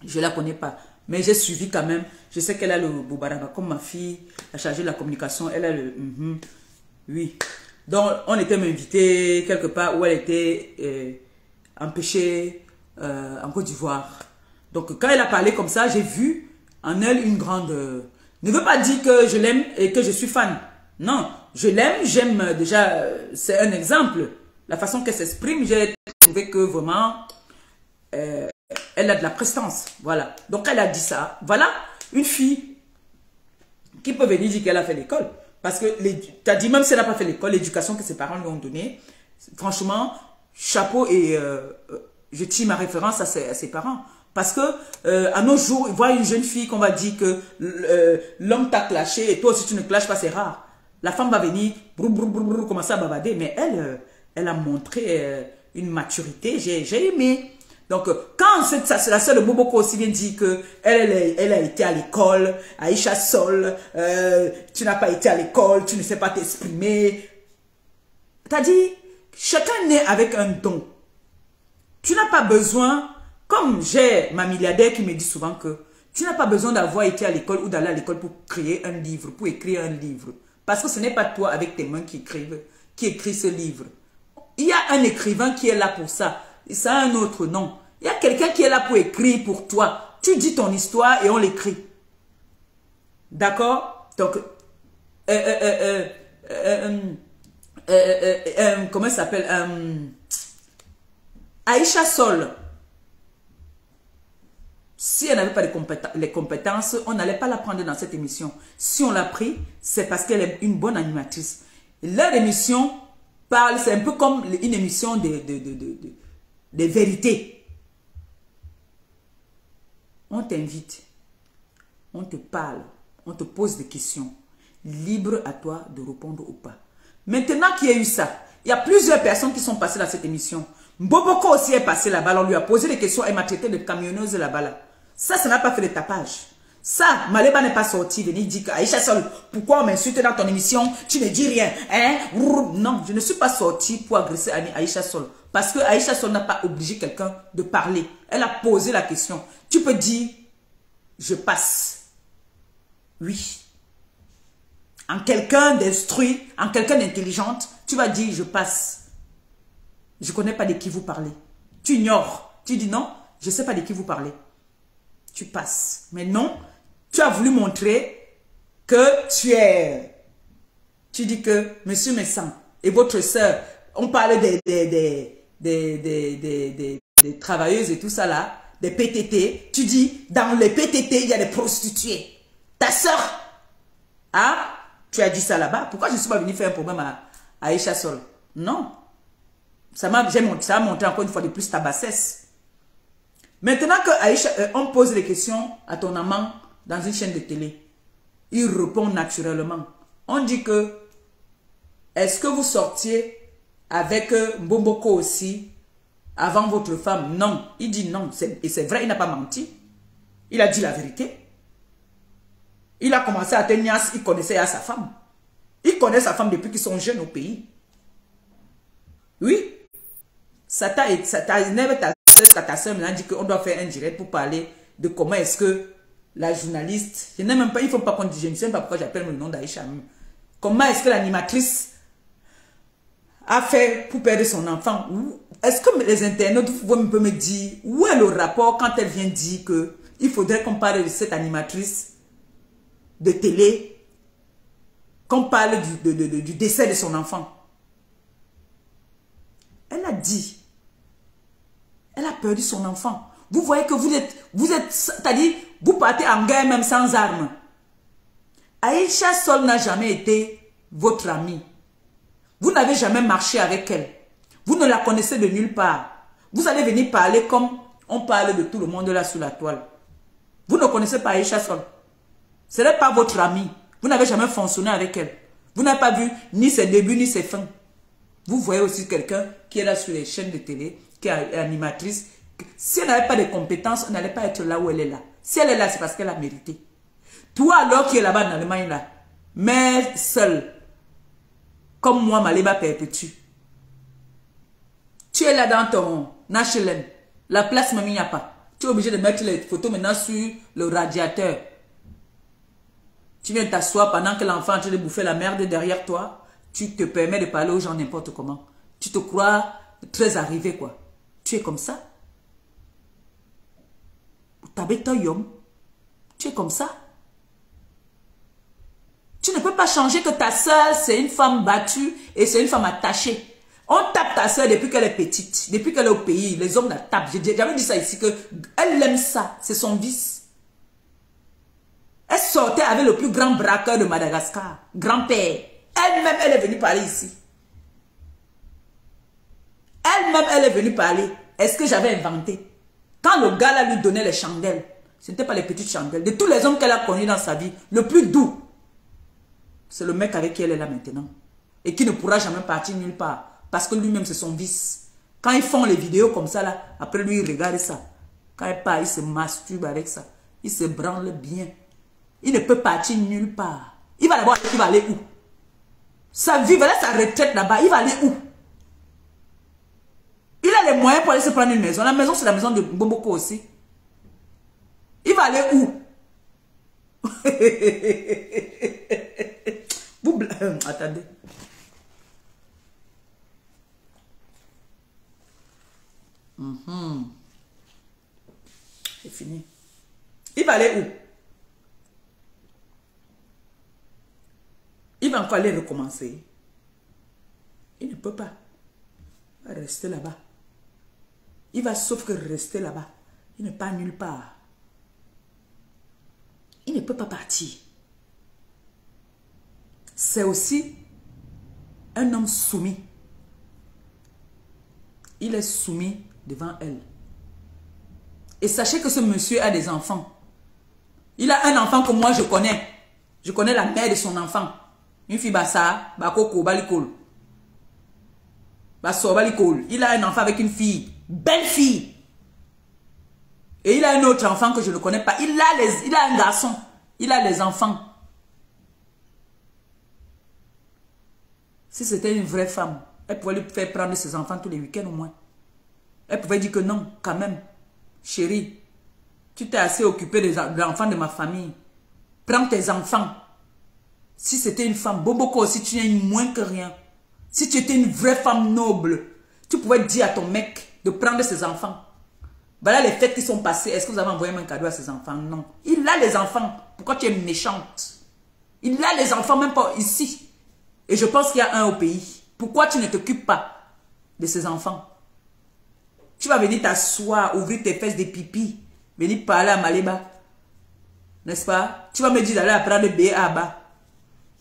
Je ne la connais pas. Mais j'ai suivi quand même. Je sais qu'elle a le Boubaraba. Comme ma fille a chargé de la communication, elle a le... Oui. Donc, on était invité quelque part où elle était empêchée en Côte d'Ivoire. Donc, quand elle a parlé comme ça, j'ai vu en elle une grande... ne veut pas dire que je l'aime et que je suis fan. Non, je l'aime, j'aime déjà... c'est un exemple. La façon qu'elle s'exprime, j'ai trouvé que vraiment... elle a de la prestance. Voilà. Donc, elle a dit ça. Voilà une fille qui peut venir dire qu'elle a fait l'école. Parce que, tu as dit, même si elle n'a pas fait l'école, l'éducation que ses parents lui ont donnée, franchement, chapeau et je tire ma référence à ses parents. Parce que, à nos jours, voir une jeune fille qu'on va dire que l'homme t'a clashé et toi aussi tu ne clashes pas, c'est rare. La femme va venir, commencer à bavarder, mais elle a montré une maturité, j'ai aimé. Donc, quand la sœur de Boboko aussi vient dire qu'elle a été à l'école, Aïcha Sol, tu n'as pas été à l'école, tu ne sais pas t'exprimer. T'as dit, chacun naît avec un don. Tu n'as pas besoin, comme j'ai ma milliardaire qui me dit souvent que tu n'as pas besoin d'avoir été à l'école ou d'aller à l'école pour créer un livre, pour écrire un livre. Parce que ce n'est pas toi avec tes mains qui écrit ce livre. Il y a un écrivain qui est là pour ça. Ça a un autre nom. Il y a quelqu'un qui est là pour écrire pour toi. Tu dis ton histoire et on l'écrit. D'accord? Donc, comment ça s'appelle? Aïcha Sol. Si elle n'avait pas les compétences, on n'allait pas la prendre dans cette émission. Si on l'a pris, c'est parce qu'elle est une bonne animatrice. Leur émission parle, c'est un peu comme une émission de vérité. On t'invite, on te parle, on te pose des questions. Libre à toi de répondre ou pas. Maintenant qu'il y a eu ça, il y a plusieurs personnes qui sont passées dans cette émission. Mboboko aussi est passé là-bas, on lui a posé des questions, elle m'a traité de camionneuse là-bas. Là. Ça n'a pas fait de tapage. Ça, Maleba n'est pas sorti, venir dire qu'Aïcha Sol, pourquoi on m'insulte dans ton émission, tu ne dis rien, hein? Non, je ne suis pas sorti pour agresser Aïcha Sol. Parce que Aïcha Sol n'a pas obligé quelqu'un de parler. Elle a posé la question. Tu peux dire, je passe. Oui. En quelqu'un d'instruit, en quelqu'un d'intelligente, tu vas dire, je passe. Je ne connais pas de qui vous parlez. Tu ignores. Tu dis non, je ne sais pas de qui vous parlez. Tu passes. Mais non, tu as voulu montrer que tu es... Tu dis que, monsieur Messan et votre soeur, on parle des travailleuses et tout ça là, des PTT. Tu dis, dans les PTT, il y a des prostituées. Ta soeur, hein? Tu as dit ça là-bas. Pourquoi je ne suis pas venu faire un problème à Aïcha Sol? Non. Ça a montré encore une fois de plus ta bassesse. Maintenant que Aïcha, on pose des questions à ton amant dans une chaîne de télé, il répond naturellement. On dit que, est-ce que vous sortiez avec Mbomboko aussi avant votre femme? Non. Il dit non. Et c'est vrai, il n'a pas menti. Il a dit la vérité. Il a commencé à tenir, il connaissait à sa femme. Il connaît sa femme depuis qu'ils sont jeunes au pays. Oui. Ça t'a énervé ta soeur m'a dit qu'on doit faire un direct pour parler de comment est-ce que la journaliste, je n'ai même pas, il ne faut pas qu'on dise, je ne sais même pas pourquoi j'appelle le nom d'Aïcha. Comment est-ce que l'animatrice a fait pour perdre son enfant? Est-ce que les internautes peuvent me dire où est le rapport quand elle vient dire qu'il faudrait qu'on parle de cette animatrice de télé, qu'on parle du décès de son enfant? Elle a dit, elle a perdu son enfant. Vous voyez que vous êtes, c'est-à-dire, vous partez en guerre même sans armes. Aïcha Sol n'a jamais été votre amie. Vous n'avez jamais marché avec elle. Vous ne la connaissez de nulle part. Vous allez venir parler comme on parle de tout le monde là sous la toile. Vous ne connaissez pas Aïcha Sol. Ce n'est pas votre amie. Vous n'avez jamais fonctionné avec elle. Vous n'avez pas vu ni ses débuts ni ses fins. Vous voyez aussi quelqu'un qui est là sur les chaînes de télé, qui est animatrice. Si elle n'avait pas de compétences, elle n'allait pas être là où elle est là. Si elle est là, c'est parce qu'elle a mérité. Toi alors qui es là-bas en Allemagne, là, mère seule, comme moi, Maliba perpétue. Tu es là dans ton HLM. La place, même, il n'y a pas. Tu es obligé de mettre les photos maintenant sur le radiateur. Tu viens t'asseoir pendant que l'enfant est en train de bouffer la merde derrière toi. Tu te permets de parler aux gens n'importe comment. Tu te crois très arrivé, quoi. Tu es comme ça. Tu es comme ça. Tu ne peux pas changer que ta soeur, c'est une femme battue et c'est une femme attachée. On tape ta soeur depuis qu'elle est petite, depuis qu'elle est au pays. Les hommes la tapent. J'avais dit ça ici, que elle aime ça. C'est son vice. Elle sortait avec le plus grand braqueur de Madagascar. Grand-père. Elle-même, elle est venue parler ici. Elle-même, elle est venue parler. Est-ce que j'avais inventé? Quand le gars là lui donnait les chandelles, ce n'était pas les petites chandelles. De tous les hommes qu'elle a connus dans sa vie, le plus doux, c'est le mec avec qui elle est là maintenant. Et qui ne pourra jamais partir nulle part. Parce que lui-même, c'est son vice. Quand ils font les vidéos comme ça, là, après lui, il regarde ça. Quand il part, il se masturbe avec ça. Il se branle bien. Il ne peut partir nulle part. Il va d'abord, il va aller où? Sa vie, voilà sa retraite là-bas. Il va aller où? Il a les moyens pour aller se prendre une maison. La maison, c'est la maison de Bomboko aussi. Il va aller où? Attendez. C'est fini. Il va aller où? Il va encore aller recommencer. Il ne peut pas. Il va rester là-bas. Il va sauf que rester là-bas. Il n'est pas nulle part. Il ne peut pas partir. C'est aussi un homme soumis. Il est soumis devant elle. Et sachez que ce monsieur a des enfants. Il a un enfant que moi je connais. Je connais la mère de son enfant. Une fille Bassa, Bakoko, Balikol. Basso, Balikol. Il a un enfant avec une fille. Belle fille. Et il a un autre enfant que je ne connais pas. Il a un garçon. Il a les enfants. Si c'était une vraie femme, elle pouvait lui faire prendre ses enfants tous les week-ends au moins. Elle pouvait dire que non, quand même. Chérie, tu t'es assez occupé de l'enfant de ma famille. Prends tes enfants. Si c'était une femme, Boboko aussi, tu n'es moins que rien. Si tu étais une vraie femme noble, tu pouvais dire à ton mec de prendre ses enfants. Voilà les fêtes qui sont passées. Est-ce que vous avez envoyé un cadeau à ses enfants? Non. Il a les enfants. Pourquoi tu es méchante? Il a les enfants, même pas ici. Et je pense qu'il y a un au pays. Pourquoi tu ne t'occupes pas de ses enfants? Tu vas venir t'asseoir, ouvrir tes fesses de pipi, venir parler à Maliba. N'est-ce pas? Tu vas me dire d'aller apprendre B.A.B.A.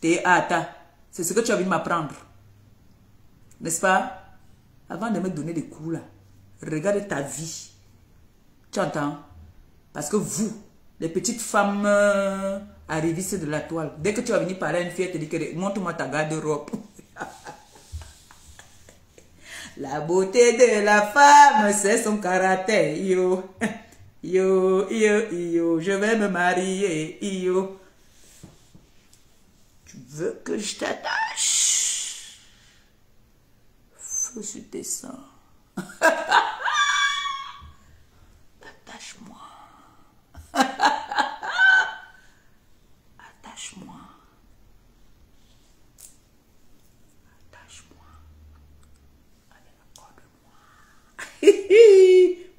T.A.T.A. C'est ce que tu as envie de m'apprendre. N'est-ce pas? Avant de me donner des coups là, regarde ta vie. Tu entends? Parce que vous, les petites femmes arrivistes de la toile, dès que tu vas venir parler à une fille, elle te dit que montre-moi ta garde-robe. La beauté de la femme, c'est son caractère. Yo, yo, yo, yo, je vais me marier. Yo. Tu veux que je t'attache? Feu sur tes seins. Attache-moi. Attache-moi. Attache-moi. Allez, accorde-moi.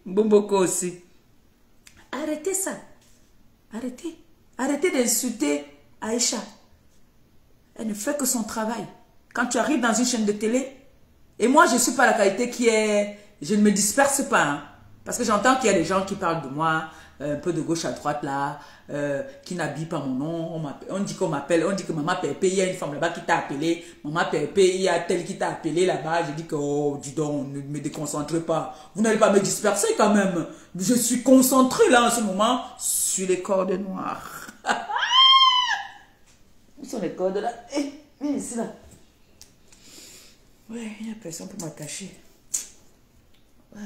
Bomboko aussi. Arrêtez ça. Arrêtez. Arrêtez d'insulter Aïcha. Elle ne fait que son travail. Quand tu arrives dans une chaîne de télé, et moi je ne suis pas la qualité qui est... Je ne me disperse pas. Hein, parce que j'entends qu'il y a des gens qui parlent de moi, un peu de gauche à droite là, qui n'habillent pas mon nom. On dit qu'on m'appelle, on dit que Maman Pépé, il y a une femme là-bas qui t'a appelé. Maman Pépé, il y a telle qui t'a appelé là-bas. Je dis que, oh, dis donc, ne me déconcentrez pas. Vous n'allez pas me disperser quand même. Je suis concentré là en ce moment sur les cordes noires. Où sont les cordes là? Eh, viens ici là. Ouais, il n'y a personne pour m'attacher. Ouais.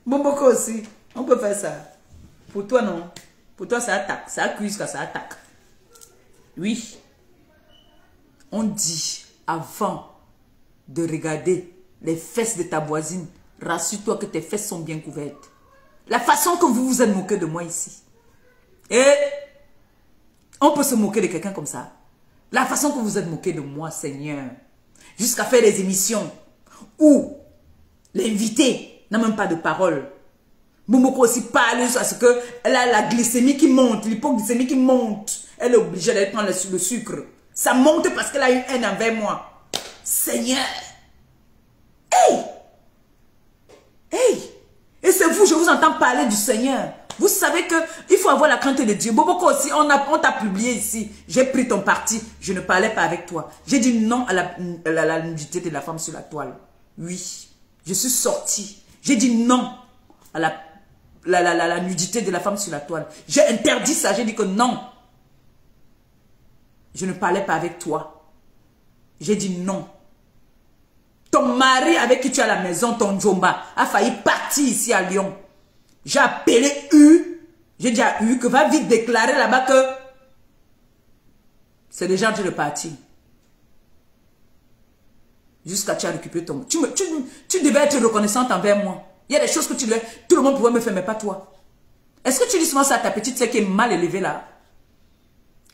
Bon, beaucoup aussi. On peut faire ça. Pour toi, non. Pour toi, ça attaque. Ça accuse quand ça attaque. Oui. On dit, avant de regarder les fesses de ta voisine, rassure-toi que tes fesses sont bien couvertes. La façon que vous vous êtes moqué de moi ici. Et on peut se moquer de quelqu'un comme ça. La façon que vous êtes moqué de moi, Seigneur. Jusqu'à faire des émissions où l'invité n'a même pas de parole. Momoko aussi parle parce qu'elle a la glycémie qui monte, l'hypoglycémie qui monte. Elle est obligée d'aller prendre le sucre. Ça monte parce qu'elle a une haine envers moi. Seigneur. Hey! Hey! Et c'est vous, je vous entends parler du Seigneur. Vous savez qu'il faut avoir la crainte de Dieu. Beaucoup aussi, on t'a publié ici. J'ai pris ton parti. Je ne parlais pas avec toi. J'ai dit non à la nudité de la femme sur la toile. Oui. Je suis sortie. J'ai dit non à la nudité de la femme sur la toile. J'ai interdit ça. J'ai dit que non. Je ne parlais pas avec toi. J'ai dit non. Ton mari avec qui tu es à la maison, ton Djomba, a failli partir ici à Lyon. J'ai appelé U. J'ai dit à U que va vite déclarer là-bas que c'est déjà en train de partir. Jusqu'à tu as récupéré ton... Tu devais être reconnaissante envers moi. Il y a des choses que tout le monde pouvait me faire, mais pas toi. Est-ce que tu dis souvent ça à ta petite sœur qui est mal élevée là?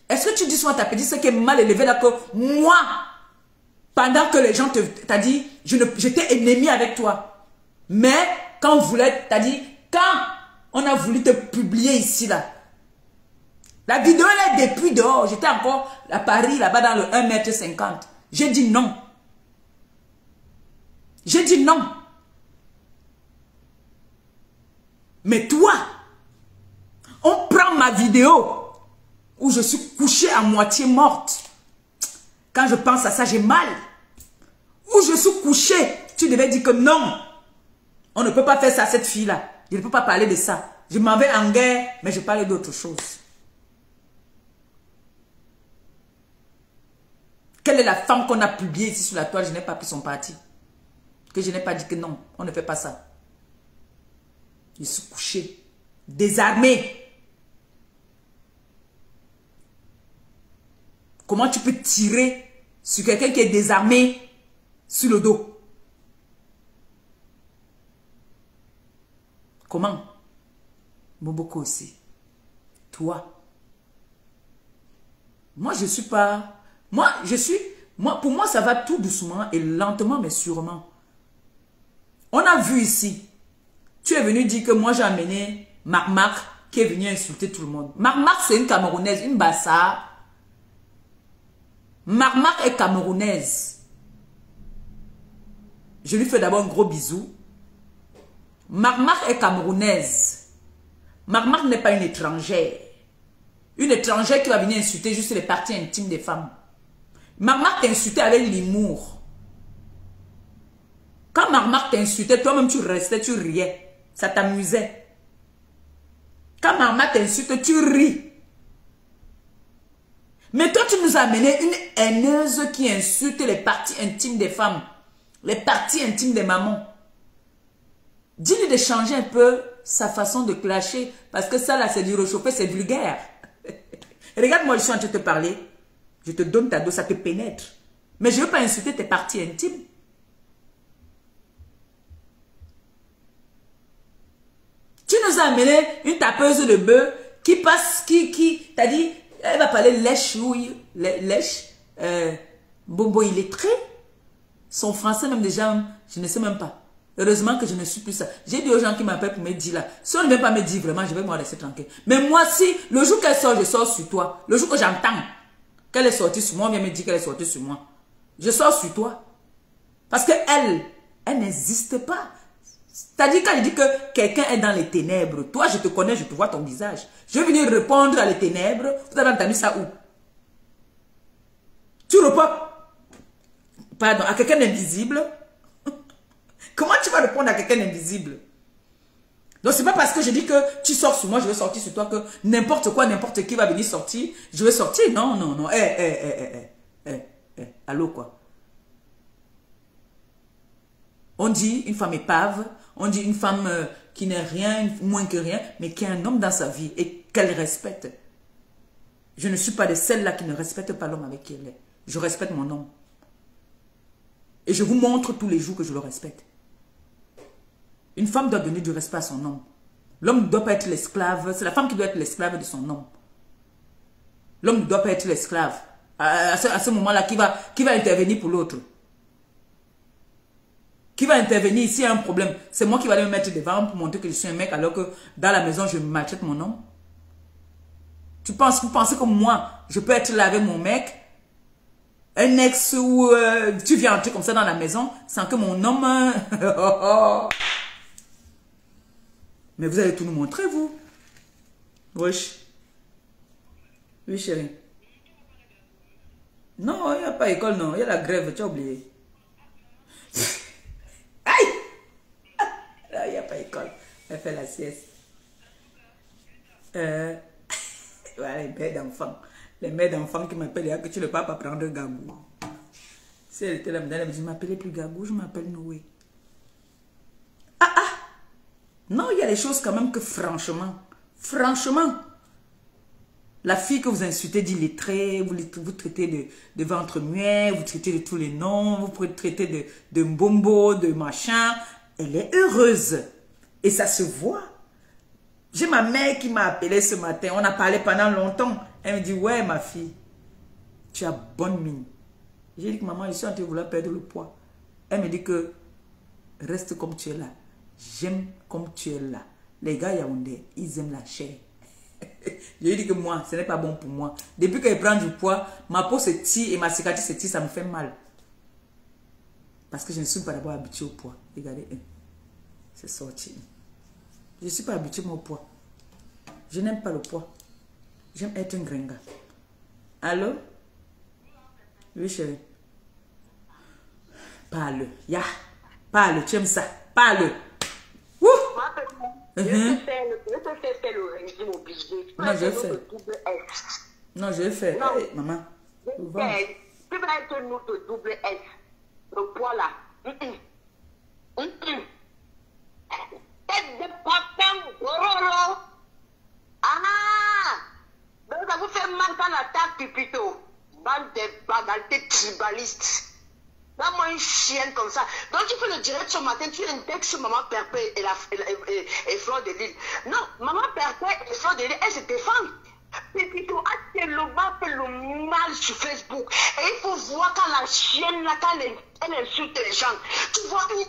Est-ce que tu dis souvent à ta petite sœur qui est mal élevée là que moi, pendant que les gens t'ont dit, j'étais ennemi avec toi. Mais quand on voulait, t'as dit, quand on a voulu te publier ici là, la vidéo elle est depuis dehors. J'étais encore à Paris là-bas dans le 1,50 m. J'ai dit non. J'ai dit non. Mais toi, on prend ma vidéo où je suis couchée à moitié morte. Quand je pense à ça, j'ai mal. Où je suis couchée, tu devais dire que non. On ne peut pas faire ça à cette fille-là. Je ne peux pas parler de ça. Je m'en vais en guerre, mais je parlais d'autre chose. Quelle est la femme qu'on a publiée ici sur la toile? Je n'ai pas pris son parti. Que je n'ai pas dit que non, on ne fait pas ça. Je suis couché, désarmé. Comment tu peux tirer sur quelqu'un qui est désarmé sur le dos? Comment? Moboko aussi. Toi. Moi, je suis pas... Pour moi, ça va tout doucement et lentement, mais sûrement. On a vu ici. Tu es venu dire que moi, j'ai amené Marc qui est venu insulter tout le monde. Marc, c'est une Camerounaise, une Bassa. Marc est camerounaise. Je lui fais d'abord un gros bisou. Marc est camerounaise. Marc n'est pas une étrangère. Une étrangère qui va venir insulter juste les parties intimes des femmes. Marc t'insultait avec l'humour. Quand Marc t'insultait, toi-même tu restais, tu riais. Ça t'amusait. Quand Marc t'insulte, tu ris. Mais toi, tu nous as amené une haineuse qui insulte les parties intimes des femmes. Les parties intimes des mamans. Dis-lui de changer un peu sa façon de clasher. Parce que ça, là, c'est du réchauffé, c'est vulgaire. Regarde-moi, je suis en train de te parler. Je te donne ta dose, ça te pénètre. Mais je ne veux pas insulter tes parties intimes. Tu nous as amené une tapeuse de bœuf qui passe, qui t'a dit, elle va parler lèche, oui, lèche, bobo illettré. Son français même déjà, je ne sais même pas. Heureusement que je ne suis plus ça. J'ai dit aux gens qui m'appellent pour me dire là, si on ne veut pas me dire vraiment, je vais me laisser tranquille. Mais moi, si, le jour qu'elle sort, je sors sur toi. Le jour que j'entends qu'elle est sortie sur moi, on vient me dire qu'elle est sortie sur moi. Je sors sur toi. Parce qu'elle n'existe pas. C'est-à-dire quand je dis que quelqu'un est dans les ténèbres, toi je te connais, je te vois ton visage. Je vais venir répondre à les ténèbres. Vous avez entendu ça où? Tu réponds, pardon, à quelqu'un d'invisible. Comment tu vas répondre à quelqu'un d'invisible? Donc c'est pas parce que je dis que tu sors sur moi, je vais sortir sur toi, que n'importe quoi, n'importe qui va venir sortir, je vais sortir. Non, non, non. Allô quoi? dit une femme épave, on dit une femme qui n'est rien, moins que rien, mais qui a un homme dans sa vie et qu'elle respecte. Je ne suis pas de celle-là qui ne respecte pas l'homme avec qui elle est. Je respecte mon homme. Et je vous montre tous les jours que je le respecte. Une femme doit donner du respect à son homme. L'homme ne doit pas être l'esclave. C'est la femme qui doit être l'esclave de son homme. L'homme ne doit pas être l'esclave. À ce moment-là, qui va intervenir pour l'autre? Qui va intervenir s'il y a un problème? C'est moi qui vais aller me mettre devant pour montrer que je suis un mec alors que dans la maison, je maltraite mon homme? Vous pensez que moi, je peux être là avec mon mec, un ex ou tu viens entrer comme ça dans la maison sans que mon homme... Mais vous allez tout nous montrer, vous. Wesh. Oui, chérie. Non, il n'y a pas école, non. Il y a la grève, tu as oublié. Aïe! Là, il n'y a pas école. Elle fait la sieste. Voilà, les mères d'enfants. Les mères d'enfants qui m'appellent, que tu ne peux pas prendre Gabou. Si elle était là, elle me dit, je ne m'appelais plus Gabou, je m'appelle Noé. Non, il y a des choses quand même que franchement, la fille que vous insultez d'illettrée, vous traitez de ventre muet, vous traitez de tous les noms, vous pouvez traiter de mbombo, de machin, elle est heureuse. Et ça se voit. J'ai ma mère qui m'a appelé ce matin, on a parlé pendant longtemps. Elle me dit, ouais ma fille, tu as bonne mine. J'ai dit que maman, je suis en train de vouloir perdre le poids. Elle me dit que reste comme tu es là. J'aime comme tu es là. Les gars Yaoundé, ils aiment la chair. Je lui ai dit que moi, ce n'est pas bon pour moi. Depuis qu'elle prend du poids, ma peau se tire et ma cicatrice se tire, ça me fait mal. Parce que je ne suis pas d'abord habituée au poids. Regardez, c'est sorti. Je ne suis pas habituée au poids. Je n'aime pas le poids. J'aime être un gringa. Allô? Oui, chérie. Parle. Ya. Parle, tu aimes ça. Parle. Je te fais le régime obligé. Non, je fais. Non, je fais. Non. Hey, maman. Tu vas être notre double S. Le poids là. Tête de patin, bororo. Ah! Donc ça vous fait mal quand la table plutôt. Bande de bagalités tribalistes. Donne-moi une chienne comme ça. Donc tu fais le direct ce matin, tu indexes sur Maman Perpé et Fleur de Lille. Non, Maman Perpé et Fleur de Lille, elles se défendent. Pépito a tellement fait le mal sur Facebook. Et il faut voir quand la chienne, là, quand elle insulte les gens, tu vois une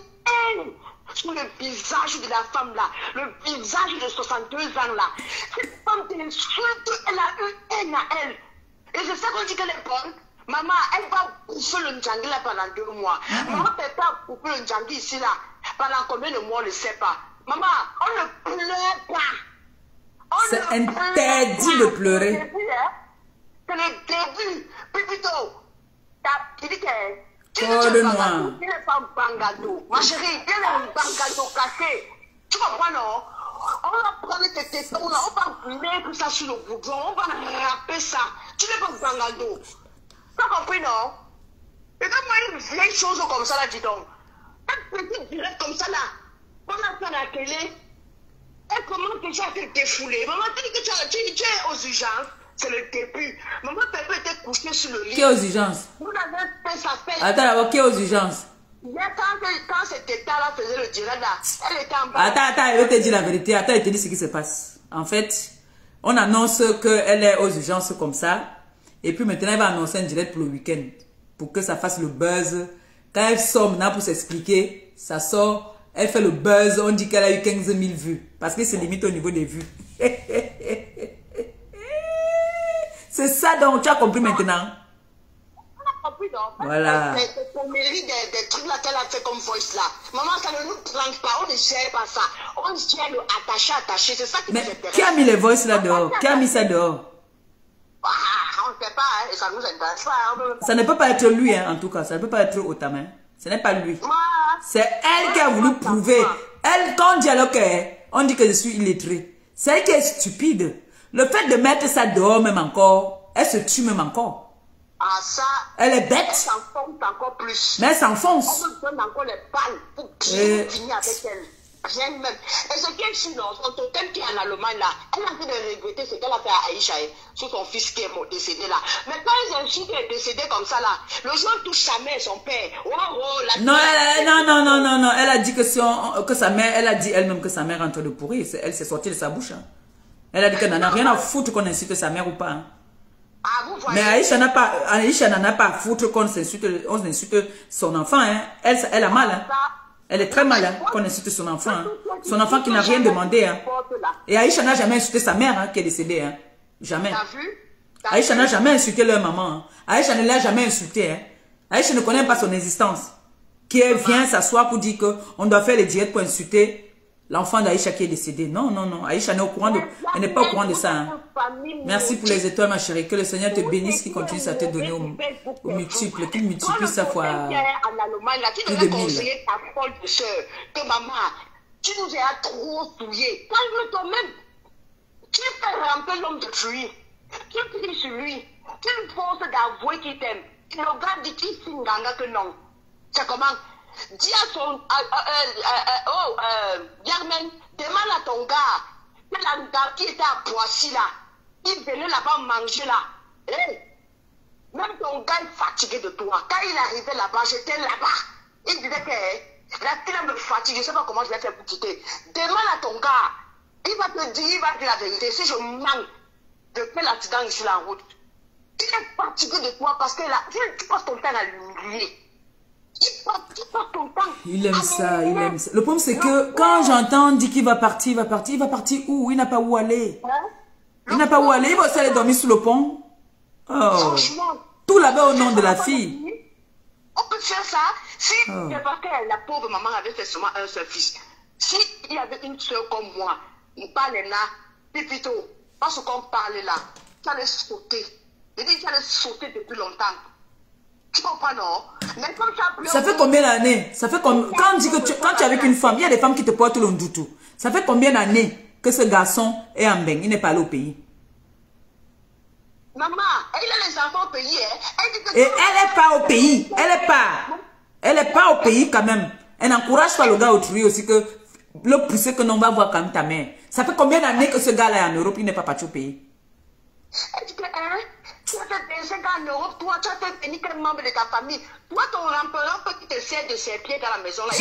haine sur le visage de la femme là, le visage de 62 ans là. Cette femme t'insulte, elle a une haine à elle. Et c'est ça qu'on dit qu'elle est bonne. Maman, elle va bouffer le Ndjangi là pendant 2 mois. Maman ne peut pas bouffer le Ndjangi ici là. Pendant combien de mois, on ne sait pas. Maman, on ne pleure pas. C'est interdit de pleurer. C'est le début. Puis plutôt, tu dis que tu n'es pas un bangado. Ma chérie, tu es un bangado cassé. Tu comprends, non? On va prendre tes tétons là, on va mettre ça sur le boudron, on va râper ça. Tu n'es pas un bangado. T'as compris, non? Et donne-moi une vieille chose comme ça là, dis donc. Un petit direct comme ça là. On a fait la télé. Et comment que tu as été défoulé? Maman, tu dis que tu es aux urgences. C'est le début. Maman Pépé était couchée sur le lit. Qui est aux urgences? Vous avez fait ça fait. Attends d'abord, qui est aux urgences? Quand cet état-là faisait le direct là, elle était en bas. Attends, elle te dit la vérité. Attends, elle te dit ce qui se passe. En fait, on annonce qu'elle est aux urgences comme ça. Et puis maintenant, elle va annoncer un direct pour le week-end. Pour que ça fasse le buzz. Quand elle sort maintenant pour s'expliquer, ça sort, elle fait le buzz. On dit qu'elle a eu 15 000 vues. Parce que c'est limite au niveau des vues. C'est ça donc, tu as compris maintenant? On a compris donc. Voilà. C'est ton mérite des trucs là qu'elle a fait comme voice là. Maman, ça ne nous prend pas, on ne gère pas ça. On gère le attaché. C'est ça qui nous Mais intéresse. qui a mis les voices là dehors? Qui a mis ça dehors? Ah, on ne sait pas, hein, et ça nous intéresse pas. Ça ne peut pas être lui, hein, en tout cas. Ça ne peut pas être Otama. Ce n'est pas lui. C'est elle qui a voulu prouver. Elle, quand on dit alors qu'on dit que je suis illettrée, c'est elle qui est stupide. Le fait de mettre ça dehors même encore, elle se tue même encore. Ah ça, elle est bête. Elle s'enfonce encore plus. Mais elle s'enfonce. On me donne encore les balles pour j'ai fini avec elle. Rien même. Et ce qu'elle suit, son totem qui est en Allemagne là, elle est en train de regretter ce qu'elle a fait à Aïcha, sur son fils qui est décédé là. Mais quand ils insultent qui est décédé comme ça là, le joueur touche sa mère, son père. Oh, la Non, elle a dit que sa mère, elle a dit elle-même que sa mère est en train de pourrir. Elle s'est sortie de sa bouche. Hein. Elle a dit qu'elle n'en a rien à foutre qu'on insulte sa mère ou pas. Hein. Ah, vous voyez. Mais Aïcha n'en a pas à foutre qu'on insulte son enfant. Hein. Elle a mal. Hein. Elle est très mal hein, qu'on insulte son enfant. Hein. Son enfant qui n'a rien demandé. Hein. Et Aïcha n'a jamais insulté sa mère hein, qui est décédée. Hein. Jamais. Aïcha n'a jamais insulté leur maman. Hein. Aïcha ne l'a jamais insulté. Hein. Aïcha ne connaît pas son existence. Qui vient s'asseoir pour dire qu'on doit faire les diètes pour insulter l'enfant d'Aïcha qui est décédé. Non, non, non. Aïcha n'est pas au courant de ça. Hein. Merci pour les étoiles, ma chérie. Que le Seigneur te bénisse, qu'il continue à te donner au multiple, qu'il multiplie sa foi. Plus de 1000. Que maman, tu nous as trop souillés. Calme-toi même. Tu fais ramper l'homme de pluie. Tu pries sur lui. Tu lui forces d'avouer qu'il t'aime. Le gars dit qu'il signe que non. C'est comment? Dis à son... Germaine, demande à ton gars que la dame qui était à Poissy là, il venait là-bas manger là. Hey, même ton gars est fatigué de toi. Quand il arrivait là-bas, j'étais là-bas. Il disait que la fille me fatigue, je ne sais pas comment je vais faire pour quitter. Demande à ton gars. Il va te dire la vérité. Si je manque de faire l'accident sur la route, il est fatigué de toi parce que là, tu passes ton temps à l'humilier. Il aime ça, il aime ça. Le problème c'est que quand j'entends dire qu'il va partir, il va partir où? Il n'a pas où aller. Il n'a pas où aller, il va aussi aller dormir sous le pont. Oh. Tout là-bas au nom de la fille. On peut faire ça si parce que la pauvre maman avait fait seulement un seul fils. Si il y avait une soeur comme moi, il parlait là, Pépito, parce qu'on parlait là, tu allais sauter. Je dis que tu allais sauter depuis longtemps. Tu comprends, non? Mais comme ça fait combien d'années? Ça fait quand on dit que quand tu es avec une femme, il y a des femmes qui te portent le ndoutou. Ça fait combien d'années que ce garçon est en bain? Il n'est pas allé au pays. Maman, il a les enfants au pays. Hein? Et elle n'est pas au pays. Elle n'est pas au pays quand même. Elle n'encourage pas le gars autrui aussi que le pousser que non va voir quand même ta mère. Ça fait combien d'années que ce gars-là est en Europe, il n'est pas parti au pays? Elle dit que, tu as fait 25 ans en Europe, toi, tu as fait venir quel membre de ta famille. Toi, ton rampe qui te sert de ses pieds dans la maison. Là,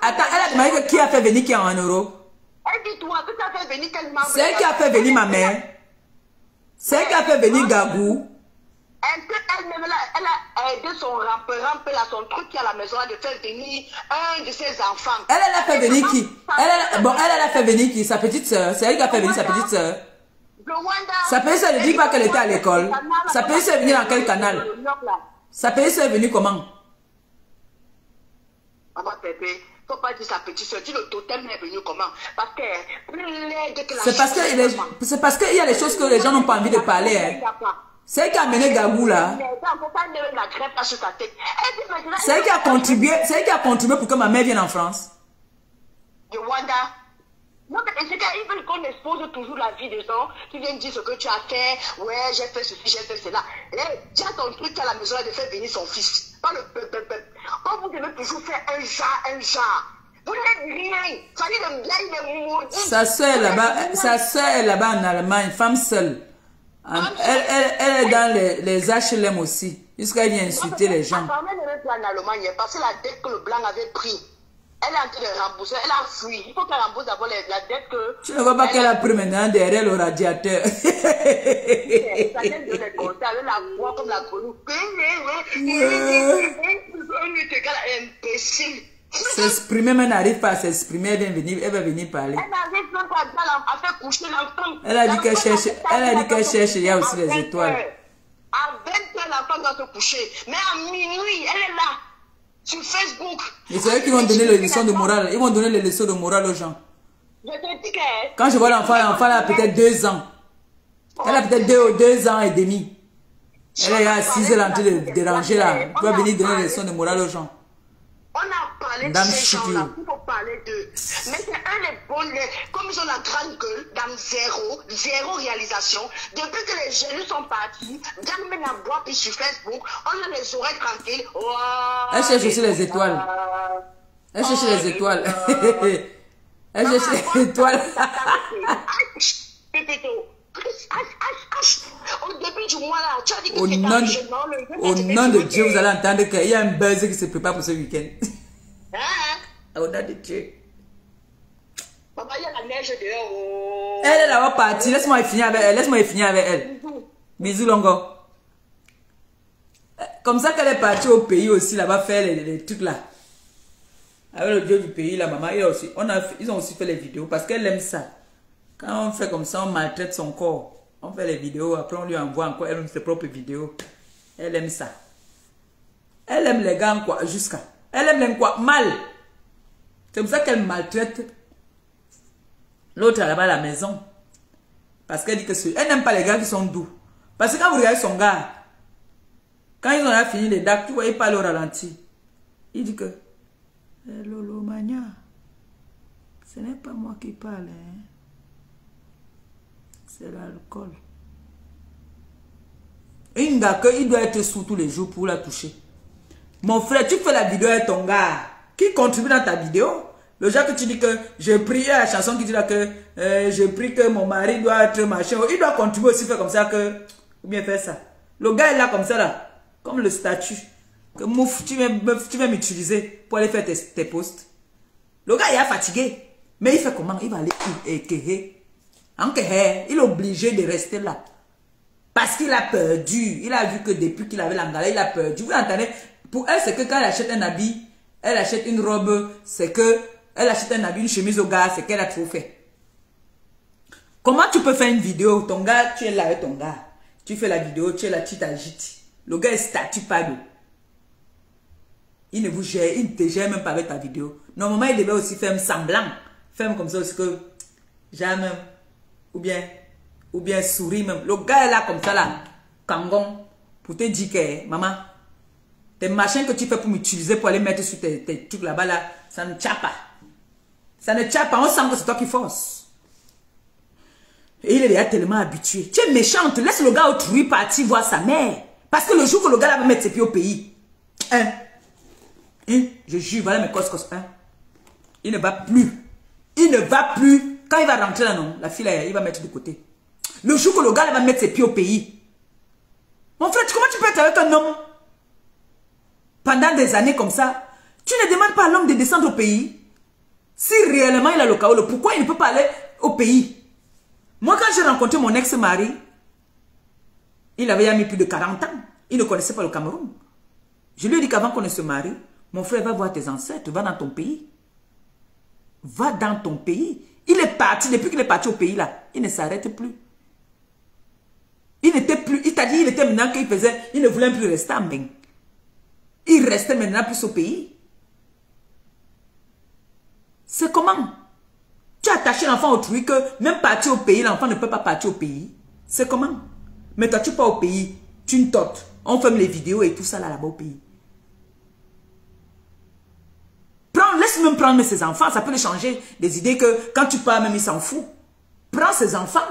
attends, elle a demandé qui a fait venir qui est en Europe? Elle dit toi, que tu as fait venir quel membre? C'est elle qui a fait venir ma mère. C'est elle qui a fait venir Gagou. Elle-même, elle a aidé son rampe là, son truc qui est à la maison, de faire venir un de ses enfants. Elle a fait venir qui? Elle a fait venir qui? Sa petite soeur. C'est elle qui a fait venir sa petite soeur. Sa petite soeur ne dit pas qu'elle était à l'école. Sa petite soeur est venue dans quel canal? Sa petite soeur est venue comment? Maman Pépé, il ne faut pas dire sa petite soeur. Dis le totem est venu comment? Parce que c'est parce qu'il y a des choses que les gens n'ont pas envie de parler. Hein. C'est elle qui a amené Gagou là. C'est elle qui a contribué pour que ma mère vienne en France. De Wanda. Non, mais c'est qu'ils veulent qu'on expose toujours la vie des gens. Tu viens dire ce que tu as fait. Ouais, j'ai fait ceci, j'ai fait cela. Et tu as ton truc à la maison de faire venir son fils. Pas le peuple. Quand vous devez toujours faire un genre. Vous n'êtes rien. Ça dit de bien, il est maudit. Sa soeur est là-bas en Allemagne, femme seule. Elle est dans les HLM aussi. Jusqu'à elle vient insulter les gens. Sa mère n'est pas en Allemagne parce que la dette que le blanc avait pris. Elle est en train de rembourser, elle a fui. Il faut qu'elle rembourse d'abord la dette que... Tu ne vois pas qu'elle a pris maintenant derrière le radiateur. Ça vient de les compter avec la voix comme la grenouille. Imbécile. S'exprimer, mais elle n'arrive pas à s'exprimer, elle va venir parler. Elle n'arrive pas à faire coucher l'enfant. Elle a dit qu'elle cherche, il y a aussi les étoiles. À 20h, l'enfant doit se coucher. Mais à minuit, elle est là. Sur Facebook. Et c'est eux qui vont donner les leçons de morale. Ils vont donner les leçons de morale aux gens. Je te dis que... Quand je vois l'enfant a peut-être 2 ans. Elle a peut-être 2 ans et demi. Elle est assise, elle est en train de déranger là. Tu vas venir donner les leçons de morale aux gens. On a parlé de ces gens-là, il faut parler d'eux. Mais c'est un des bons, comme ils ont la grande gueule, dans zéro réalisation. Depuis que les jeunes sont partis, jamais n'a bois puis sur Facebook, on a les oreilles tranquilles. Elle cherche aussi les étoiles. Elle cherche les étoiles. Elle cherche les étoiles. Au début du mois là, tu as dit que Au c'était nom, un au nom de Dieu, vous allez entendre qu'il y a un buzz qui se prépare pour ce week-end. Hein? Au nom de Dieu. Papa, il y a la neige dehors. Oh. Elle est là-bas partie. Laisse-moi finir avec elle. Laisse-moi finir avec elle. Bisous, Longo. Comme ça qu'elle est partie au pays aussi, là-bas, faire les trucs là. Avec le dieu du pays, la maman, ils ont aussi fait les vidéos parce qu'elle aime ça. Quand on fait comme ça, on maltraite son corps. On fait les vidéos, après on lui envoie encore elle ses propres vidéos. Elle aime ça. Elle aime les gars quoi, jusqu'à. Elle aime les quoi, mal. C'est comme ça qu'elle maltraite l'autre là-bas à la maison. Parce qu'elle dit que elle n'aime pas les gars qui sont doux. Parce que quand vous regardez son gars, quand ils ont fini les dates, tu vois, il parle au ralenti. Il dit que Lolo Mania, ce n'est pas moi qui parle, hein. C'est l'alcool. Une gars il doit être sous tous les jours pour la toucher. Mon frère, tu fais la vidéo avec ton gars qui contribue dans ta vidéo. Le genre que tu dis que j'ai pris la chanson qui dit là que j'ai pris que mon mari doit être machin. Il doit contribuer aussi faire comme ça que ou bien faire ça. Le gars est là comme ça là, comme le statut que mouf, tu vas m'utiliser pour aller faire tes posts. Le gars il est fatigué, mais il fait comment? Il va aller équerrer. Il est obligé de rester là. Parce qu'il a perdu. Il a vu que depuis qu'il avait l'angala, il a perdu. Vous entendez? Pour elle, c'est que quand elle achète un habit, elle achète une robe, c'est que elle achète un habit, une chemise au gars, c'est qu'elle a trop fait. Comment tu peux faire une vidéo? Ton gars, tu es là avec ton gars. Tu fais la vidéo, tu es là, tu t'agites. Le gars, il statue pas d'eau. Il ne vous gère, il ne te gère même pas avec ta vidéo. Normalement, il devait aussi faire un semblant. Faire comme ça aussi que jamais. Ou bien souris même. Le gars est là comme ça là, Kangon, pour te dire que, maman, tes machins que tu fais pour m'utiliser pour aller mettre sur tes trucs là-bas là, ça ne tient pas. Ça ne tient pas, on sent que c'est toi qui force. Et il est déjà tellement habitué. Tu es méchante, laisse le gars autrui partir voir sa mère. Parce que le jour que le gars là va mettre ses pieds au pays, je jure, voilà mes coscos, il ne va plus. Il ne va plus. Quand il va rentrer là, non, la fille là, il va mettre de côté. Le jour que le gars là, va mettre ses pieds au pays. Mon frère, comment tu peux être avec un homme pendant des années comme ça? Tu ne demandes pas à l'homme de descendre au pays. Si réellement il a le chaos, pourquoi il ne peut pas aller au pays? Moi, quand j'ai rencontré mon ex-mari, il avait mis plus de 40 ans. Il ne connaissait pas le Cameroun. Je lui ai dit qu'avant qu'on ne se marie, mon frère, va voir tes ancêtres, va dans ton pays. Va dans ton pays. Il est parti, depuis qu'il est parti au pays là, il ne s'arrête plus. Il n'était plus, il t'a dit, il était maintenant qu'il faisait, il ne voulait plus rester en Beng. Il restait maintenant plus au pays. C'est comment? Tu as attaché l'enfant autrui que même partir au pays, l'enfant ne peut pas partir au pays. C'est comment? Mais toi, tu pars au pays, tu ne totes. On filme les vidéos et tout ça là-bas au pays. Laisse même prendre ses enfants, ça peut lui changer des idées que quand tu pars même il s'en fout. Prends ses enfants.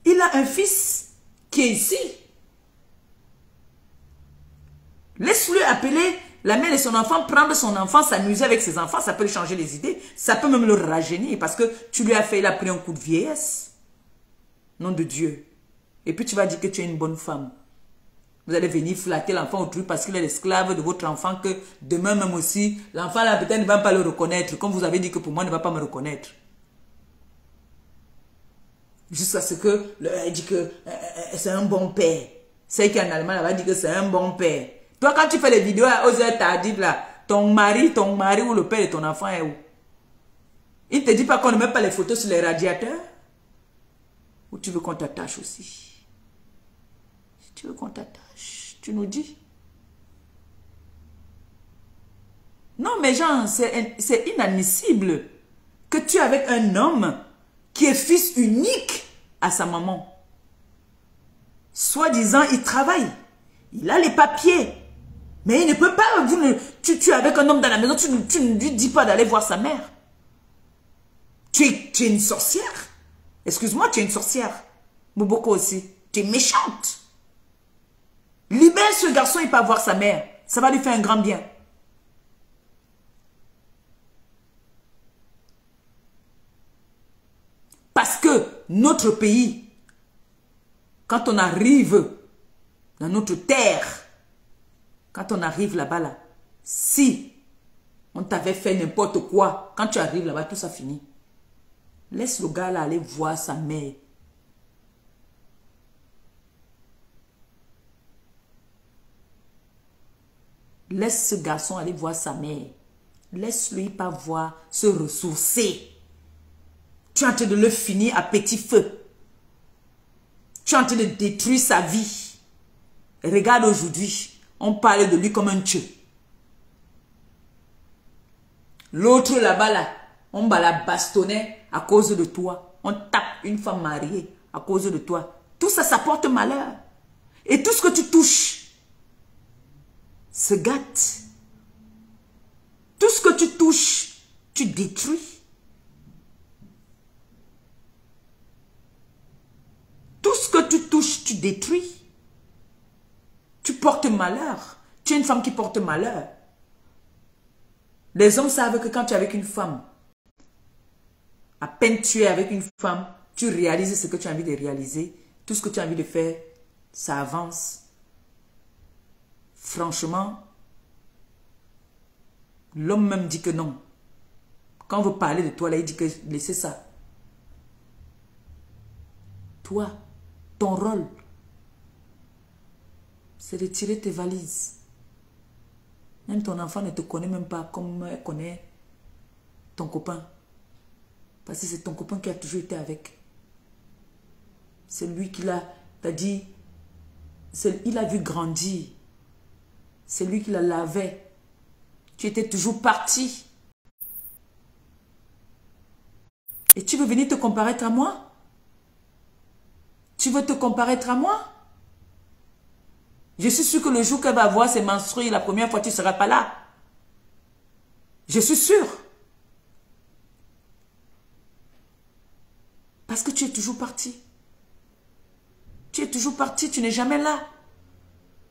Il a un fils qui est ici. Laisse-le appeler la mère de son enfant, prendre son enfant, s'amuser avec ses enfants, ça peut lui changer les idées. Ça peut même le rajeunir parce que tu lui as fait, il a pris un coup de vieillesse. Nom de Dieu. Et puis tu vas dire que tu es une bonne femme. Vous allez venir flatter l'enfant autrui parce qu'il est l'esclave de votre enfant que demain même aussi, l'enfant là peut-être ne va pas le reconnaître. Comme vous avez dit que pour moi, il ne va pas me reconnaître. Jusqu'à ce que, il dit que c'est un bon père. C'est qui en allemand là va dire que c'est un bon père. Toi quand tu fais les vidéos aux heures tardives là, ton mari ou le père de ton enfant est où? Il ne te dit pas qu'on ne met pas les photos sur les radiateurs? Ou tu veux qu'on t'attache aussi? Si tu veux qu'on t'attache, tu nous dis. Non, mais Jean, c'est inadmissible que tu es avec un homme qui est fils unique à sa maman. Soi-disant, il travaille. Il a les papiers. Mais il ne peut pas. Tu es avec un homme dans la maison, tu ne lui dis pas d'aller voir sa mère. Tu es une sorcière. Excuse-moi, tu es une sorcière. Boboko aussi. Tu es méchante. Libère ce garçon, il peut voir sa mère. Ça va lui faire un grand bien. Parce que notre pays, quand on arrive dans notre terre, quand on arrive là-bas, là, si on t'avait fait n'importe quoi, quand tu arrives là-bas, tout ça finit. Laisse le gars là aller voir sa mère. Laisse ce garçon aller voir sa mère. Laisse-lui pas voir se ressourcer. Tu es en train de le finir à petit feu. Tu es en train de détruire sa vie. Regarde aujourd'hui, on parle de lui comme un dieu. L'autre là-bas, là, on va la bastonner à cause de toi. On tape une femme mariée à cause de toi. Tout ça, ça porte malheur. Et tout ce que tu touches se gâte. Tout ce que tu touches, tu détruis. Tout ce que tu touches, tu détruis. Tu portes malheur. Tu es une femme qui porte malheur. Les hommes savent que quand tu es avec une femme, à peine tu es avec une femme, tu réalises ce que tu as envie de réaliser. Tout ce que tu as envie de faire, ça avance. Franchement, l'homme même dit que non. Quand on veut parler de toi, là, il dit que laissez ça. Toi, ton rôle, c'est de tirer tes valises. Même ton enfant ne te connaît même pas comme elle connaît ton copain. Parce que c'est ton copain qui a toujours été avec. C'est lui qui t'a dit, il a vu grandir. C'est lui qui la lavait. Tu étais toujours parti. Et tu veux venir te comparaître à moi? Tu veux te comparaître à moi? Je suis sûre que le jour qu'elle va avoir ses menstrues, la première fois, tu ne seras pas là. Je suis sûre. Parce que tu es toujours parti. Tu es toujours parti, tu n'es jamais là.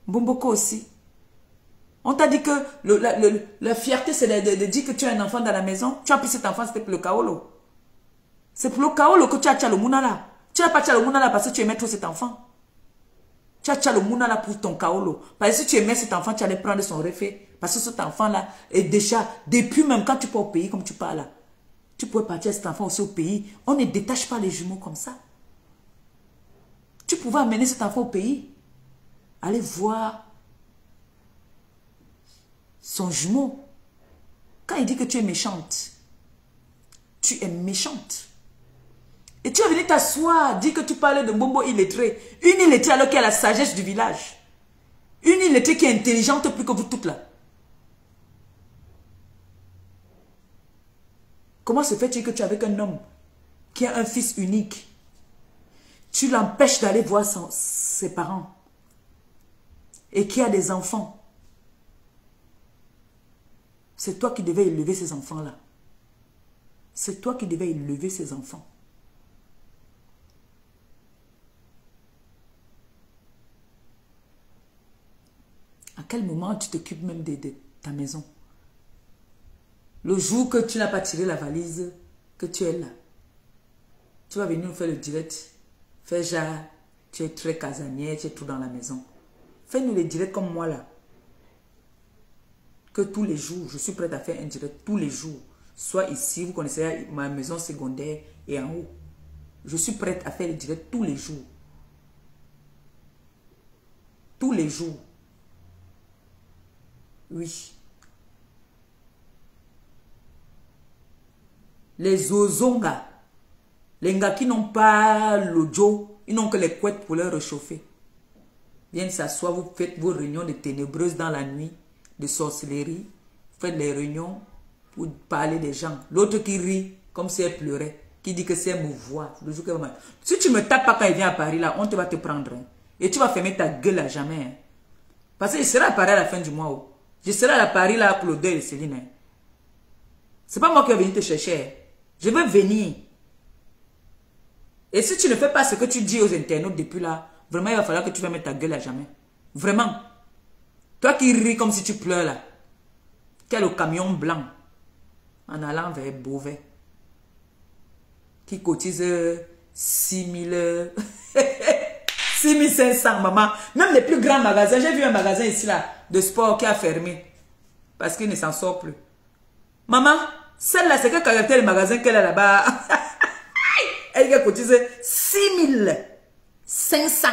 Bomboko aussi. On t'a dit que la fierté, c'est de dire que tu as un enfant dans la maison. Tu as pris cet enfant, c'était pour le kaolo. C'est pour le kaolo que tu as le mouna là. Tu n'as pas le mouna là parce que tu aimais trop cet enfant. Tu as le mouna là pour ton kaolo. Parce que si tu aimais cet enfant, tu allais prendre son refait. Parce que cet enfant là est déjà, depuis même quand tu pars au pays comme tu pars là, tu pourrais partir à cet enfant aussi au pays. On ne détache pas les jumeaux comme ça. Tu pouvais amener cet enfant au pays. Aller voir son jumeau. Quand il dit que tu es méchante, tu es méchante. Et tu es venu t'asseoir, dire que tu parlais de Mbombo illettré. Une illettrée alors qu'elle a la sagesse du village. Une illettrée qui est intelligente plus que vous toutes là. Comment se fait-il que tu es avec un homme qui a un fils unique? Tu l'empêches d'aller voir ses parents. Et qui a des enfants. C'est toi qui devais élever ces enfants-là. C'est toi qui devais élever ces enfants. À quel moment tu t'occupes même de ta maison? Le jour que tu n'as pas tiré la valise, que tu es là, tu vas venir nous faire le direct. Fais genre, tu es très casanier, tu es tout dans la maison. Fais-nous les directs comme moi là. Que tous les jours, je suis prête à faire un direct tous les jours. Soit ici, vous connaissez ma maison secondaire et en haut. Je suis prête à faire les directs tous les jours. Tous les jours. Oui. Les ozongas, les gars qui n'ont pas l'audio, ils n'ont que les couettes pour leur réchauffer. Viennent s'asseoir, vous faites vos réunions de ténébreuses dans la nuit, de sorcellerie. Vous faites les réunions pour parler des gens. L'autre qui rit comme si elle pleurait, qui dit que c'est elle me voit. Si tu me tapes pas quand il vient à Paris, là, on te va te prendre. Hein. Et tu vas fermer ta gueule à jamais. Hein. Parce qu'il sera à Paris à la fin du mois. Oh. Je serai à Paris là pour le deuil de Céline. Hein. C'est pas moi qui vais venir te chercher. Hein. Je veux venir. Et si tu ne fais pas ce que tu dis aux internautes depuis là, vraiment il va falloir que tu vas mettre ta gueule à jamais. Vraiment. Toi qui ris comme si tu pleures là. Qui a le camion blanc en allant vers Beauvais. Qui cotise 6000... 6500, maman. Même les plus grands magasins. J'ai vu un magasin ici là de sport qui a fermé. Parce qu'il ne s'en sort plus. Maman, celle-là, c'est quel caractère de magasin qu'elle a là-bas? Elle a cotisé 6500